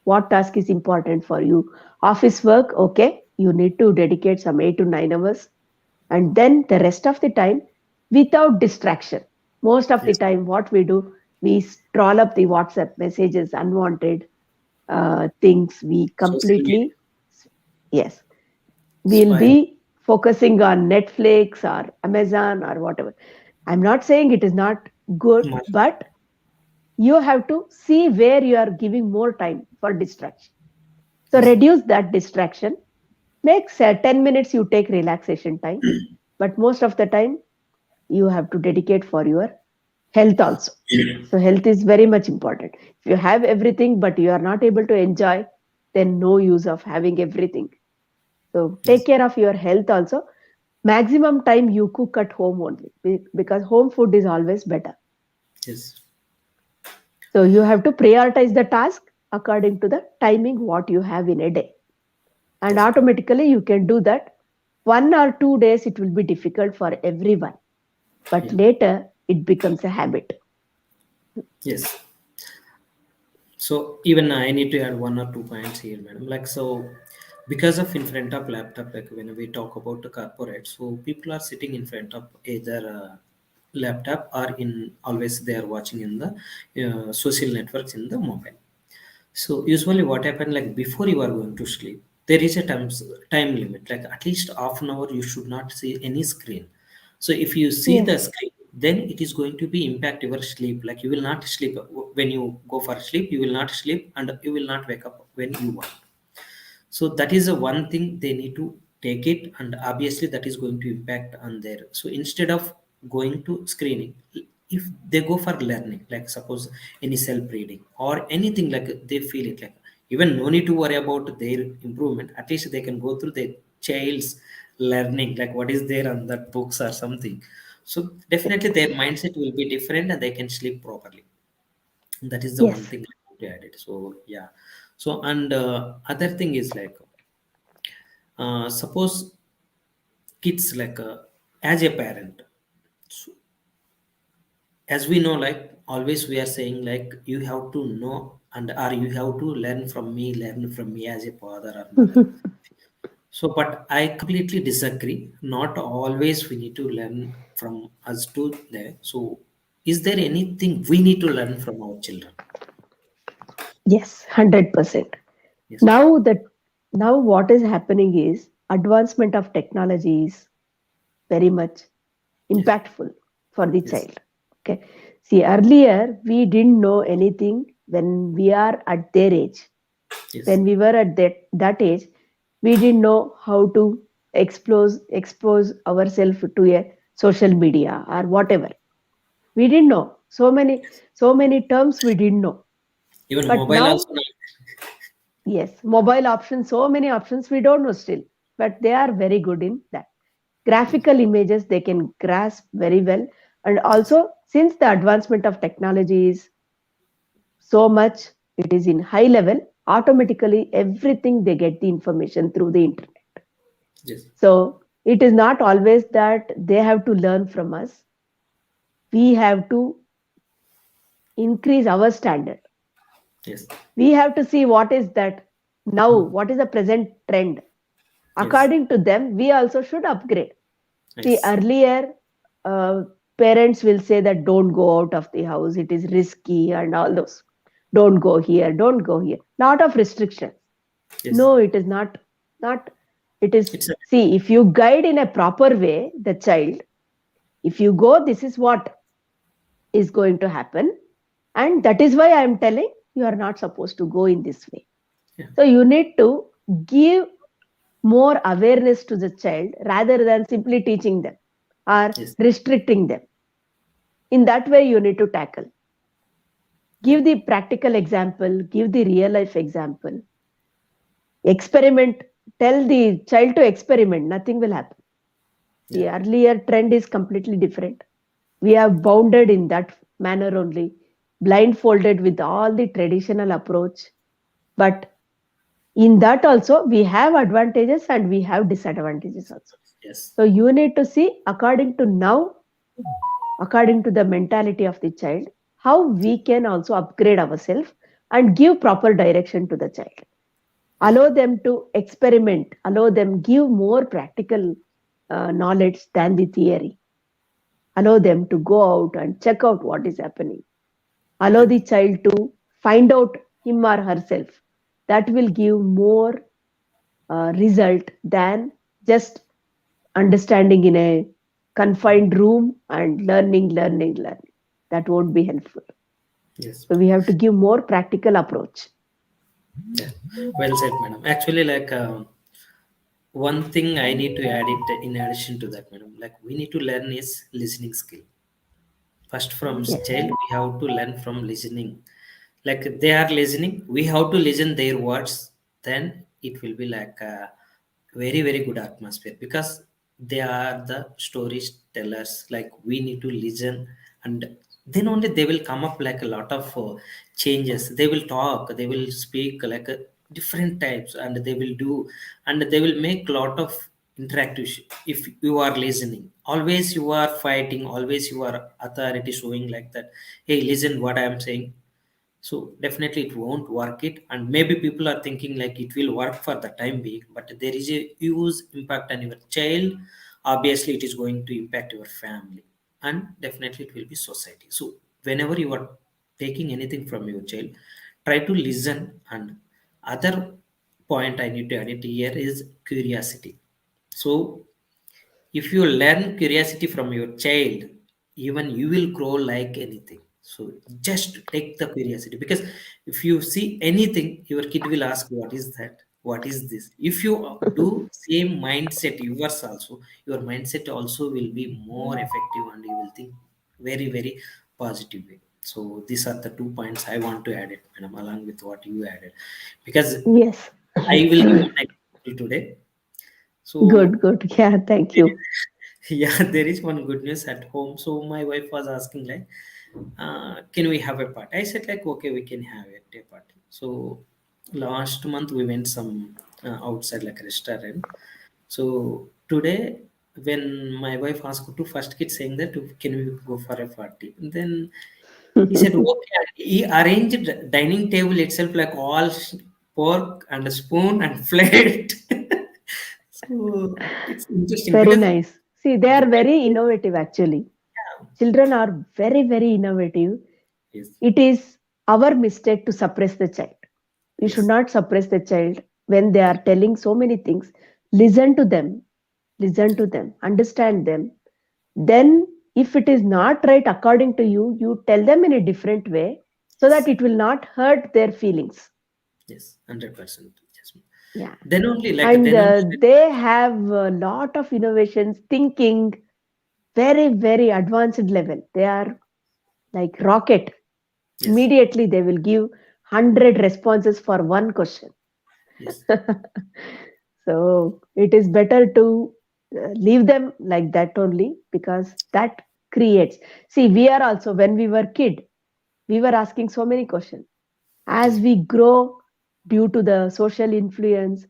What task is important for you? Office work, okay, you need to dedicate some 8 to 9 hours, and then the rest of the time without distraction. Most of the Yes. time, what we do, we scroll up the WhatsApp messages, unwanted things. We Social media. completely, yes, we'll Spoil. be focusing on Netflix or Amazon or whatever. I'm not saying it is not good, Much. but you have to see where you are giving more time for distraction. So Yes. reduce that distraction. Make 10 minutes you take relaxation time, but most of the time you have to dedicate for your health also. So health is very much important. If you have everything but you are not able to enjoy, then no use of having everything. So take Yes. care of your health also. Maximum time you cook at home only because home food is always better. Yes. So you have to prioritize the task according to the timing what you have in a day. And Yes. automatically you can do that. 1 or 2 days it will be difficult for everyone, but Yeah. later it becomes a habit. Yes. So even I need to add one or two points here, madam. Like so, because of in front of laptop, like when we talk about the corporate, so people are sitting in front of either laptop or in always they are watching in the social networks in the mobile. So usually what happen like before you are going to sleep. there is a time limit, like at least half an hour you should not see any screen. So if you see the Yes. screen, then it is going to be impact your sleep, like you will not sleep when you go for sleep, you will not sleep and you will not wake up when you want. So that is the one thing they need to take it, and obviously that is going to impact on their. So instead of going to screening, if they go for learning, like suppose any self reading or anything, like they feel it, like even no need to worry about their improvement, at least they can go through their child's learning, like what is there on that books or something. So definitely their mindset will be different and they can sleep properly. That is the one Yes. thing I want to add it. So yeah. So and other thing is like, suppose kids, like as a parent, so as we know, like always we are saying like you have to know and or you have to learn from me as a father or mother. So but I completely disagree, not always we need to learn from us to there. So is there anything we need to learn from our children? Yes, 100%. Yes. Now that now what is happening is advancement of technology is very much Yes. impactful for the Yes. child. Okay. See, earlier we didn't know anything when we are at their age. Yes. When we were at that age, we didn't know how to expose ourselves to a social media or whatever. We didn't know. So many terms we didn't know. Even But mobile now, also not. yes, mobile options, so many options we don't know still. But they are very good in that. Yes. Graphical images they can grasp very well. And Yes. also, since the advancement of technology is so much, it is in high level, automatically everything they get the information through the internet. Yes. So it is not always that they have to learn from us. We have to increase our standard. Yes. We have to see what is that now, what is the present trend. Yes. According to them, we also should upgrade. See, Yes. earlier, uh, parents will say that don't go out of the house, it is risky, and all those. Don't go here, don't go here. Lot of restrictions. Yes. No, it is not. Not. It is. It's a. See, if you guide in a proper way the child, if you go, this is what is going to happen, and that is why I am telling you are not supposed to go in this way. Yeah. So you need to give more awareness to the child rather than simply teaching them or Yes. restricting them. In that way, you need to tackle. Yeah. Give the practical example, give the real life example, experiment, tell the child to experiment, nothing will happen. Yeah. The earlier trend is completely different. We have bounded in that manner only, blindfolded with all the traditional approach. But in that also, we have advantages and we have disadvantages also. Yes. So you need to see according to now, according to the mentality of the child, how we can also upgrade ourselves and give proper direction to the child. Yes. Allow them to experiment, allow them give more practical knowledge than the theory. Allow them to go out and check out what is happening. Allow Yeah. the child to find out him or herself. That will give more result than just understanding in a confined room and learning. That won't be helpful. Yes. So we have to give more practical approach. Yeah. Well said, madam. Actually, like one thing I need to add it in addition to that, madam. Like we need to learn is listening skill. First, from Yes, child, we have to learn from listening. Like they are listening, we have to listen their words. Then it will be like a very very good atmosphere, because they are the storytellers. Like we need to listen, and then only they will come up like a lot of changes. They will talk, they will speak like different types, and they will do, and they will make lot of interactive. If you are listening, always you are fighting, always you are authority showing like that. Hey, listen what I am saying. So definitely it won't work it, and maybe people are thinking like it will work for the time being, but there is a huge impact on your child. Obviously it is going to impact your family, and definitely it will be society. So whenever you are taking anything from your child, try to listen, and other point I need to add it here is curiosity. So if you learn curiosity from your child, even you will grow like anything. So just take the curiosity, because if you see anything, your kid will ask, what is that, what is this? If you do same mindset yours also, your mindset also will be more effective, and you will think very very positive way. So these are the 2 points I want to add it, madam, along with what you added, because Yes. I will give an example today. So Good, good. Yeah, thank you. yeah, there is one good news at home. So my wife was asking like, can we have a party? I said like, okay, we can have a party. So last month we went some outside like a restaurant. So today, when my wife asked to first kid saying that, can we go for a party? And then he said, okay. He arranged dining table itself like all pork and a spoon and plate. So it's interesting Very because nice. See, they are very innovative actually. yeah, Children are very, very innovative. yes, It is our mistake to suppress the child. You should yes, not suppress the child when they are telling so many things. Listen to them, listen yes, to them, understand them. Then, if it is not right according to you, you tell them in a different way so that yes, it will not hurt their feelings. yes, 100%. Yes. Yeah. Then only like And then only they have a lot of innovations, thinking, very, very advanced level. They are like rocket. yes, Immediately they will give 100 responses for one question. yes, So it is better to leave them like that only, because that creates. See, we are also, when we were kid, we were asking so many questions. As yes, we grow, due to the social influence,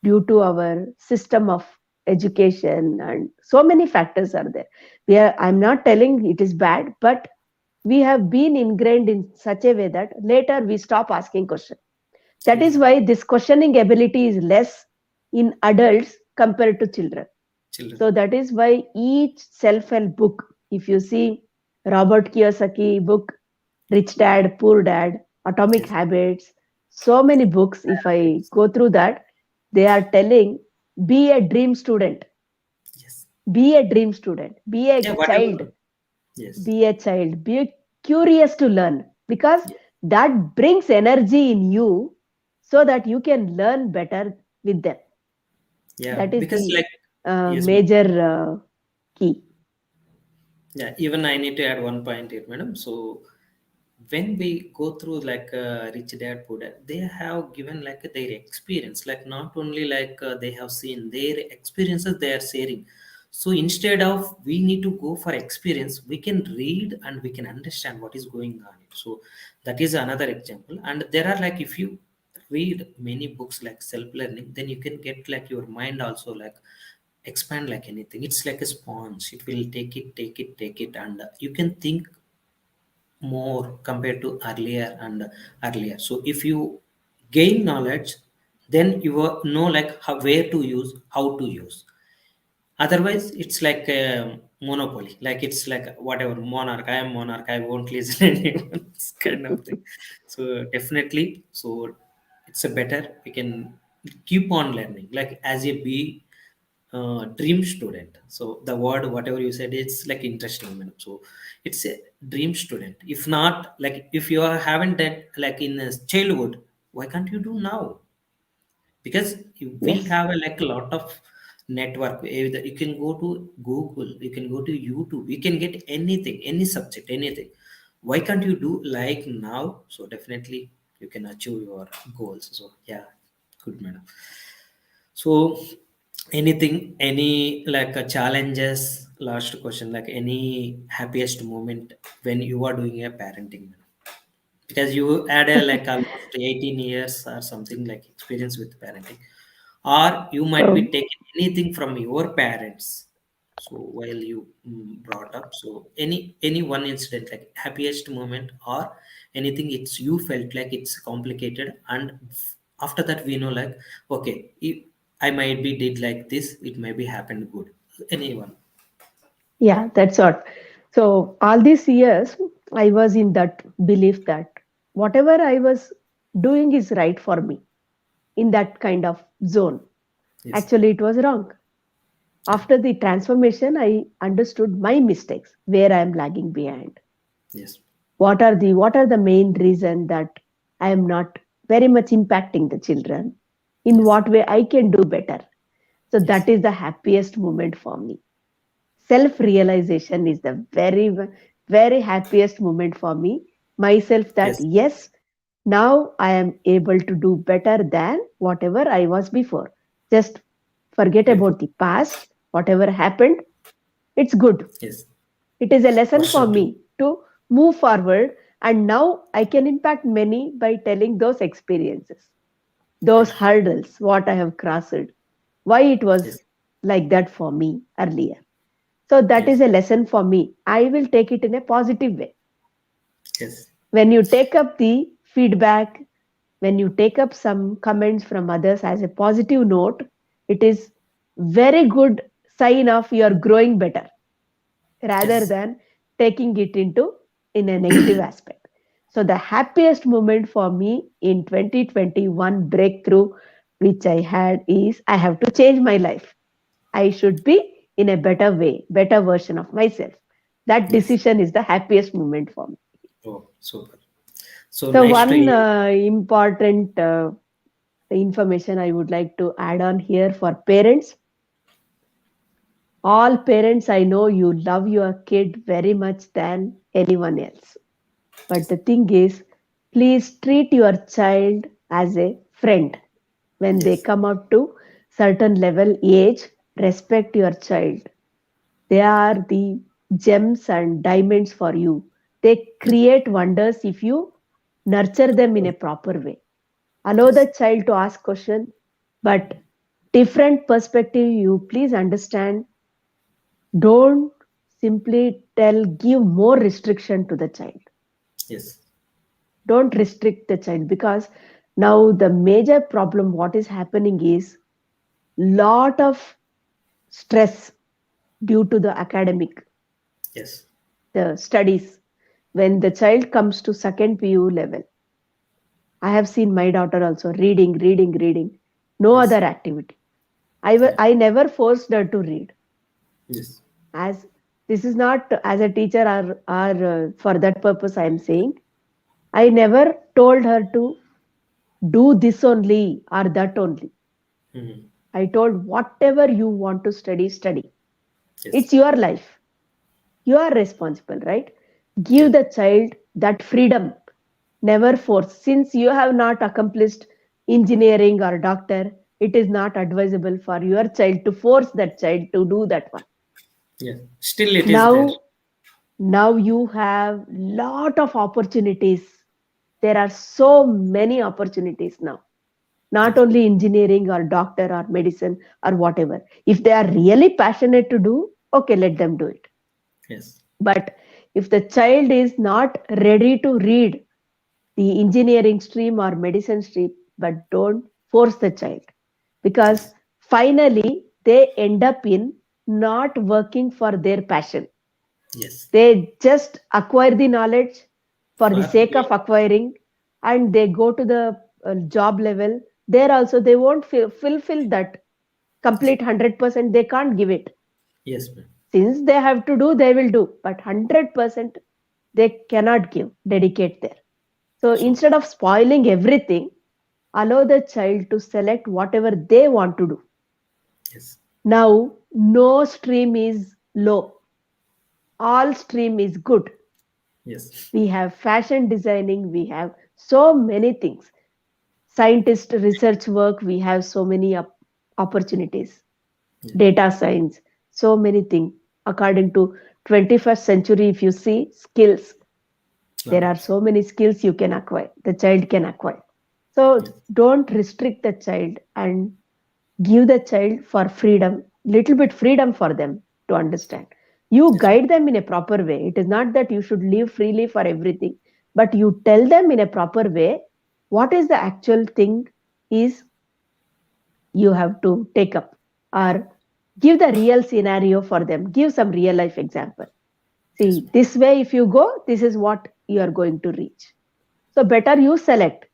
due to our system of education, and so many factors are there. I'm not telling it is bad, but we have been ingrained in such a way that later we stop asking questions. That yes, is why this questioning ability is less in adults compared to children. children, So that is why each self-help book, if you see Robert Kiyosaki book, Rich Dad, Poor Dad, Atomic yes, Habits, so many books, if I yes, go through that, they are telling, be a dream student, yes, be a dream student, yeah, child, whatever, yes, be curious to learn, because yeah, that brings energy in you so that you can learn better with them. yeah, That is because the like yes, ma'am. major key. Yeah, even I need to add one point here, madam. So when we go through like rich dad poor dad, they have given like their experience, like not only like they have seen their experiences they are sharing. So instead of we need to go for experience, we can read and we can understand what is going on. So that is another example. And there are like, if you read many books like self learning, then you can get like your mind also like expand like anything. It's like a sponge, it will take it and you can think more compared to earlier. So if you gain knowledge, then you know like how, where to use, how to use. Otherwise it's like a monopoly, like it's like whatever, monarch, I am monarch, I won't listen anyone, kind of thing. So definitely, so it's a better, we can keep on learning like as a be dream student. So the word whatever you said, it's like interesting, man. So it's a dream student. If not, like if you are haven't done like in childhood, why can't you do now? Because you will Yes. have a, like a lot of network. Either you can go to Google, you can go to YouTube, you can get anything, any subject, anything. Why can't you do like now? So definitely you can achieve your goals. So yeah, good, madam. So anything, any like challenges, last question, like any happiest moment when you are doing a parenting, madam? Because you had a like almost 18 years or something like experience with parenting, or you might be Oh, taking anything from your parents. So while you brought up, so any one incident like happiest moment or anything, it's you felt like it's complicated, and after that we know like, okay, if I might be did like this, it may be happened good. Anyone? yeah, that's what. So all these years, I was in that belief that whatever I was doing is right for me. in that kind of zone. Yes. Actually, it was wrong. Yeah. After the transformation, I understood my mistakes, where I am lagging behind. Yes. What are the main reason that I am not very much impacting the children? In Yes. what way I can do better? So Yes. that is the happiest moment for me. Self realization is the very happiest moment for me. Myself, that Yes. yes, now I am able to do better than whatever I was before. Just forget Beautiful. about the past. Whatever happened, it's good. Yes. It is a lesson for Constructive. me to move forward, and now I can impact many by telling those experiences, those Beautiful. hurdles, what I have crossed, why it was Yes. like that for me earlier. So that Yes. is a lesson for me. I will take it in a positive way. Yes. When you take up the feedback, when you take up some comments from others as a positive note, it is very good sign of you are growing better rather Yes. than taking it into in a negative aspect. So the happiest moment for me in 2021 breakthrough which I had is I have to change my life. I should be in a better way, better version of myself. That Yes. decision is the happiest moment for me. Oh, super. So So nice to one hear. important information I would like to add on here for parents. All parents, I know you love your kid very much than anyone else. But the thing is, please treat your child as a friend. When they Yes. come up to certain level age, respect your child. They are the gems and diamonds for you. They Yes. create wonders if you nurture them in a proper way. Allow the Yes. child to ask question, but different perspective you please understand. Don't simply tell, give more restriction to the child. Yes. Don't restrict the child, because now the major problem what is happening is lot of stress due to the academic, Yes. the studies. When the child comes to second pu level, I have seen my daughter also reading, no Yes. other activity. I Yeah. I never forced her to read. Yes. As this is not as a teacher, or for that purpose I am saying, I never told her to do this only or that only. Mhm. I told whatever you want to study, study. Yes. It's your life. You are responsible, right? Yeah. Give the child that freedom. Never force. Since you have not accomplished engineering or doctor, it is not advisable for your child to force that child to do that one. Yeah. Still, it is there. Now, now you have lot of opportunities. There are so many opportunities now, not Yes. only engineering or doctor or medicine or whatever. If they are really passionate to do, okay, let them do it. Yes. But if the child is not ready to read the engineering stream or medicine stream, but don't force the child, because Yes. finally they end up in not working for their passion. Yes. They just acquire the knowledge for the For sake of acquiring, and they go to the job level. There also they won't fulfill that complete 100%. They can't give it. yes, ma'am. Since they have to do, they will do, but 100% they cannot give, dedicate there. So So instead of spoiling everything, allow the child to select whatever they want to do. yes. Now, no stream is low, all stream is good. Yes. We have fashion designing, we have so many things. Scientist research work, we have so many opportunities. Yeah. Data science, so many things. According to 21st century, if you see skills, there are Knowledge. so many skills you can acquire, the child can acquire. So Yes. don't restrict the child, and give the child for freedom, little bit freedom for them to understand. You Yes, ma'am. guide them in a proper way. It is not that you should live freely for everything, but you tell them in a proper way what is the actual thing is you have to take up, or give the real scenario for them, give some real life example. Yes, See, ma'am. this way if you go, this is what you are going to reach. So better you select,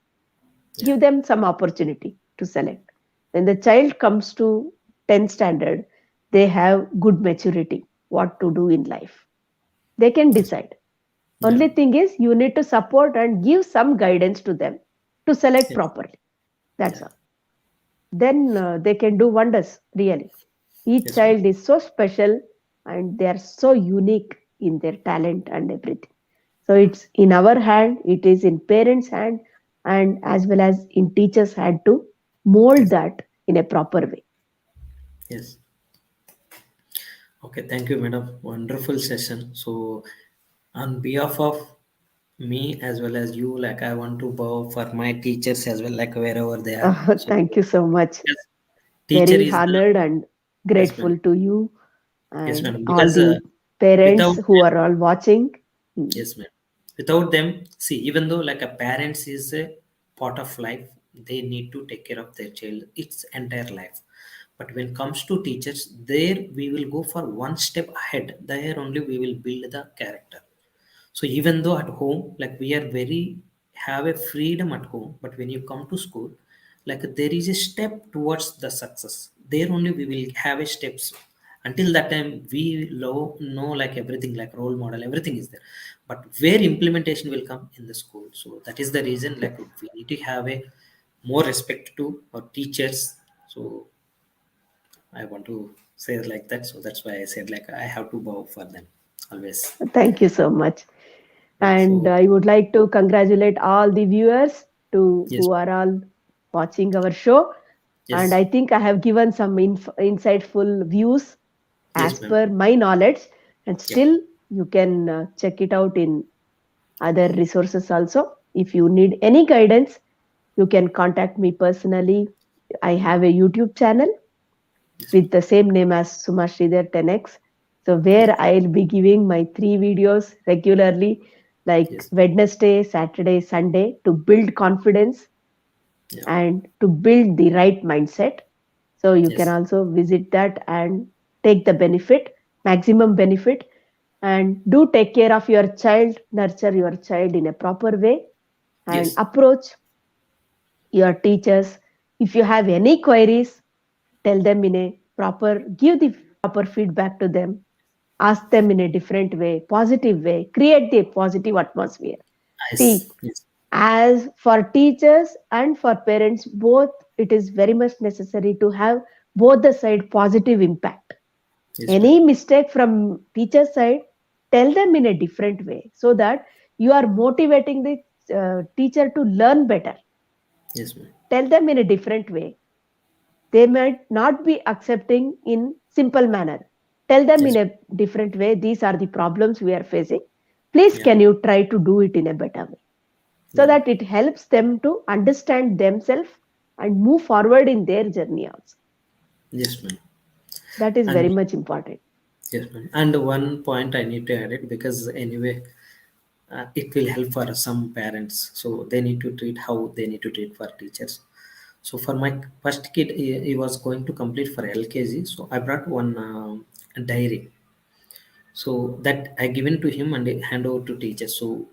Yeah. give them some opportunity to select. When the child comes to 10th standard, they have good maturity, what to do in life. They can decide. Yeah. Only thing is, you need to support and give some guidance to them to select Yes. properly. That's Yeah. all. Then they can do wonders, really. Each Yes, ma'am. child is so special and they are so unique in their talent and everything. So it's in our hand, it is in parents' hand, and as well as in teachers' hand to mold Yes. that in a proper way. Yes. Okay. Thank you, madam. Wonderful session. So, on behalf of me as well as you, like I want to bow for my teachers as well, like wherever they are. So, Thank you so much. yes, teacher Very is the honored and yes, madam. grateful to you Yes, and madam. all Because the parents without who are all watching. Mm. yes, ma'am. Without them, see, even though like a parents is a part of life, they need to take care of their child its entire life. But when it comes to teachers, there we will go for one step ahead. There only we will build the character. So even though at home, like we are very have a freedom at home, but when you come to school, like there is a step towards the success. There only we will have a steps. Until that time, we know like everything, like role model, everything is there. But where implementation will come in the school. So that is the reason, like we need to have a more respect to our teachers. So I want to say it like that. So that's why I said like I have to bow for them always. Thank you so much. Yeah. And So I would like to congratulate all the viewers to yes, who are all watching our show. And yes, I think I have given some insightful views as yes, ma'am. per my knowledge. And Yep. still, you can check it out in other resources also. If you need any guidance, you can contact me personally. I have a YouTube channel Yes, with the same name as Sumashridhar 10x. So where yes, I'll be giving my 3 videos regularly, like yes, Wednesday, Saturday, Sunday, to build confidence yeah, and to build the right mindset. So you can yes, also visit that and take the benefit, maximum benefit, and do take care of your child, nurture your child in a proper way, and yes, approach your teachers. If you have any queries, tell them in a proper, give the proper feedback to them, ask them in a different way, positive way, create the positive atmosphere. yes, See, yes, as for teachers and for parents, both it is very much necessary to have both the side positive impact. yes, ma'am. Any mistake from teacher side, tell them in a different way so that you are motivating the teacher to learn better. Yes, ma'am. Tell them in a different way. They might not be accepting in simple manner. Tell them in Yes, a different way. These are the problems we are facing. Please, yeah, can you try to do it in a better way? So yeah, that it helps them to understand themselves and move forward in their journey also. yes, ma'am. That is And very much important. yes, ma'am. And one point I need to add it because anyway, it will help for some parents. So they need to treat how they need to treat for teachers. So for my first kid, he was going to complete for LKG. So I brought one diary. So that I given to him and I hand over to teacher. So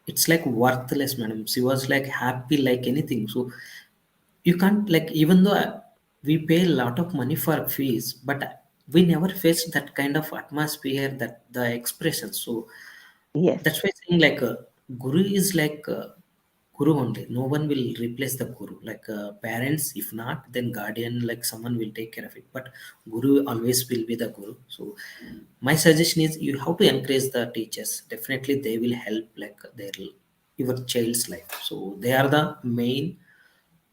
it's like worthless, madam. She was like happy like anything. So you can't like even though we pay a lot of money for fees, but we never faced that kind of atmosphere, that the expression. So Yes, that's why saying like guru is like guru only. No one will replace the guru. Like parents, if not, then guardian, like someone will take care of it. But guru always will be the guru. So my suggestion is you have to encourage the teachers. Definitely, they will help like their your child's life. So they are the main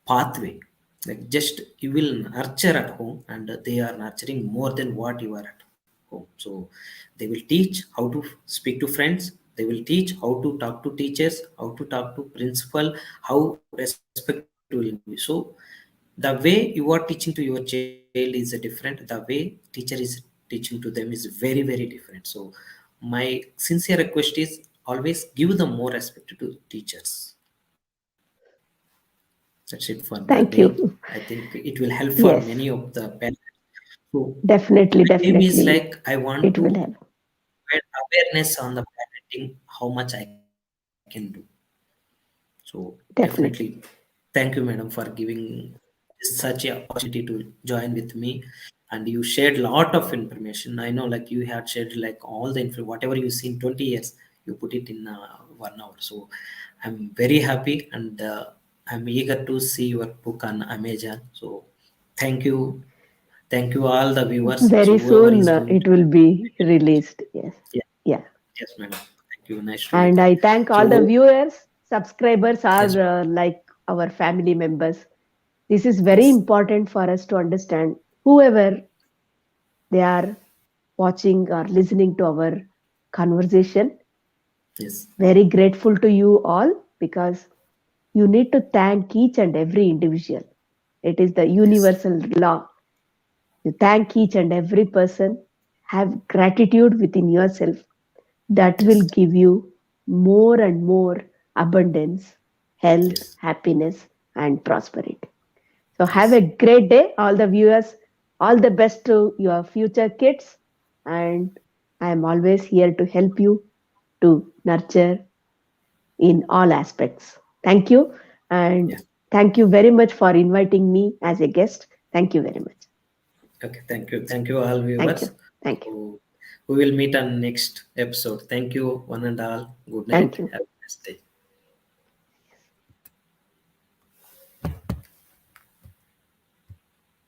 pathway, like just you will nurture at home and they are nurturing more than what you are at home. So they will teach how to speak to friends, they will teach how to talk to teachers, how to talk to principal, how respectful will be. So the way you are teaching to your child is different, the way teacher is teaching to them is very very different. So my sincere request is always give the more respect to teachers. That's it for the thank day. you. I think it will help for Yes, many of the parents. So definitely, my aim is definitely, like I want it will to help. spread awareness on the parenting, how much I can do. So definitely, Definitely. thank you, madam, for giving. It's such a opportunity to join with me, and you shared lot of information. I know, like you had shared like all the info, whatever you see in 20 years, you put it in 1 hour. So I'm very happy, and I'm eager to see your book on Amazon. So thank you, thank you all the viewers. So Very whoever soon is going it to, will be released. Yes. yeah, Yeah. yes, madam. Thank you. Nice to meet And you. I thank all the So viewers, subscribers are yes, like our family members. This is very yes, important for us to understand. Whoever they are watching or listening to our conversation, yes, very grateful to you all because you need to thank each and every individual. It is the yes, universal law. You thank each and every person. Have gratitude within yourself. That will yes, give you more and more abundance, health, yes, happiness, and prosperity. So, have a yes, great day, all the viewers. All the best to your future kids. And I am always here to help you to nurture in all aspects. Thank you. And yeah. thank you very much for inviting me as a guest. Thank you very much. Okay, thank you. Thank you, all Thank viewers. you. Thank you. So we will meet on next episode. Thank you, one and all. Good Thank night. you. Have a nice day.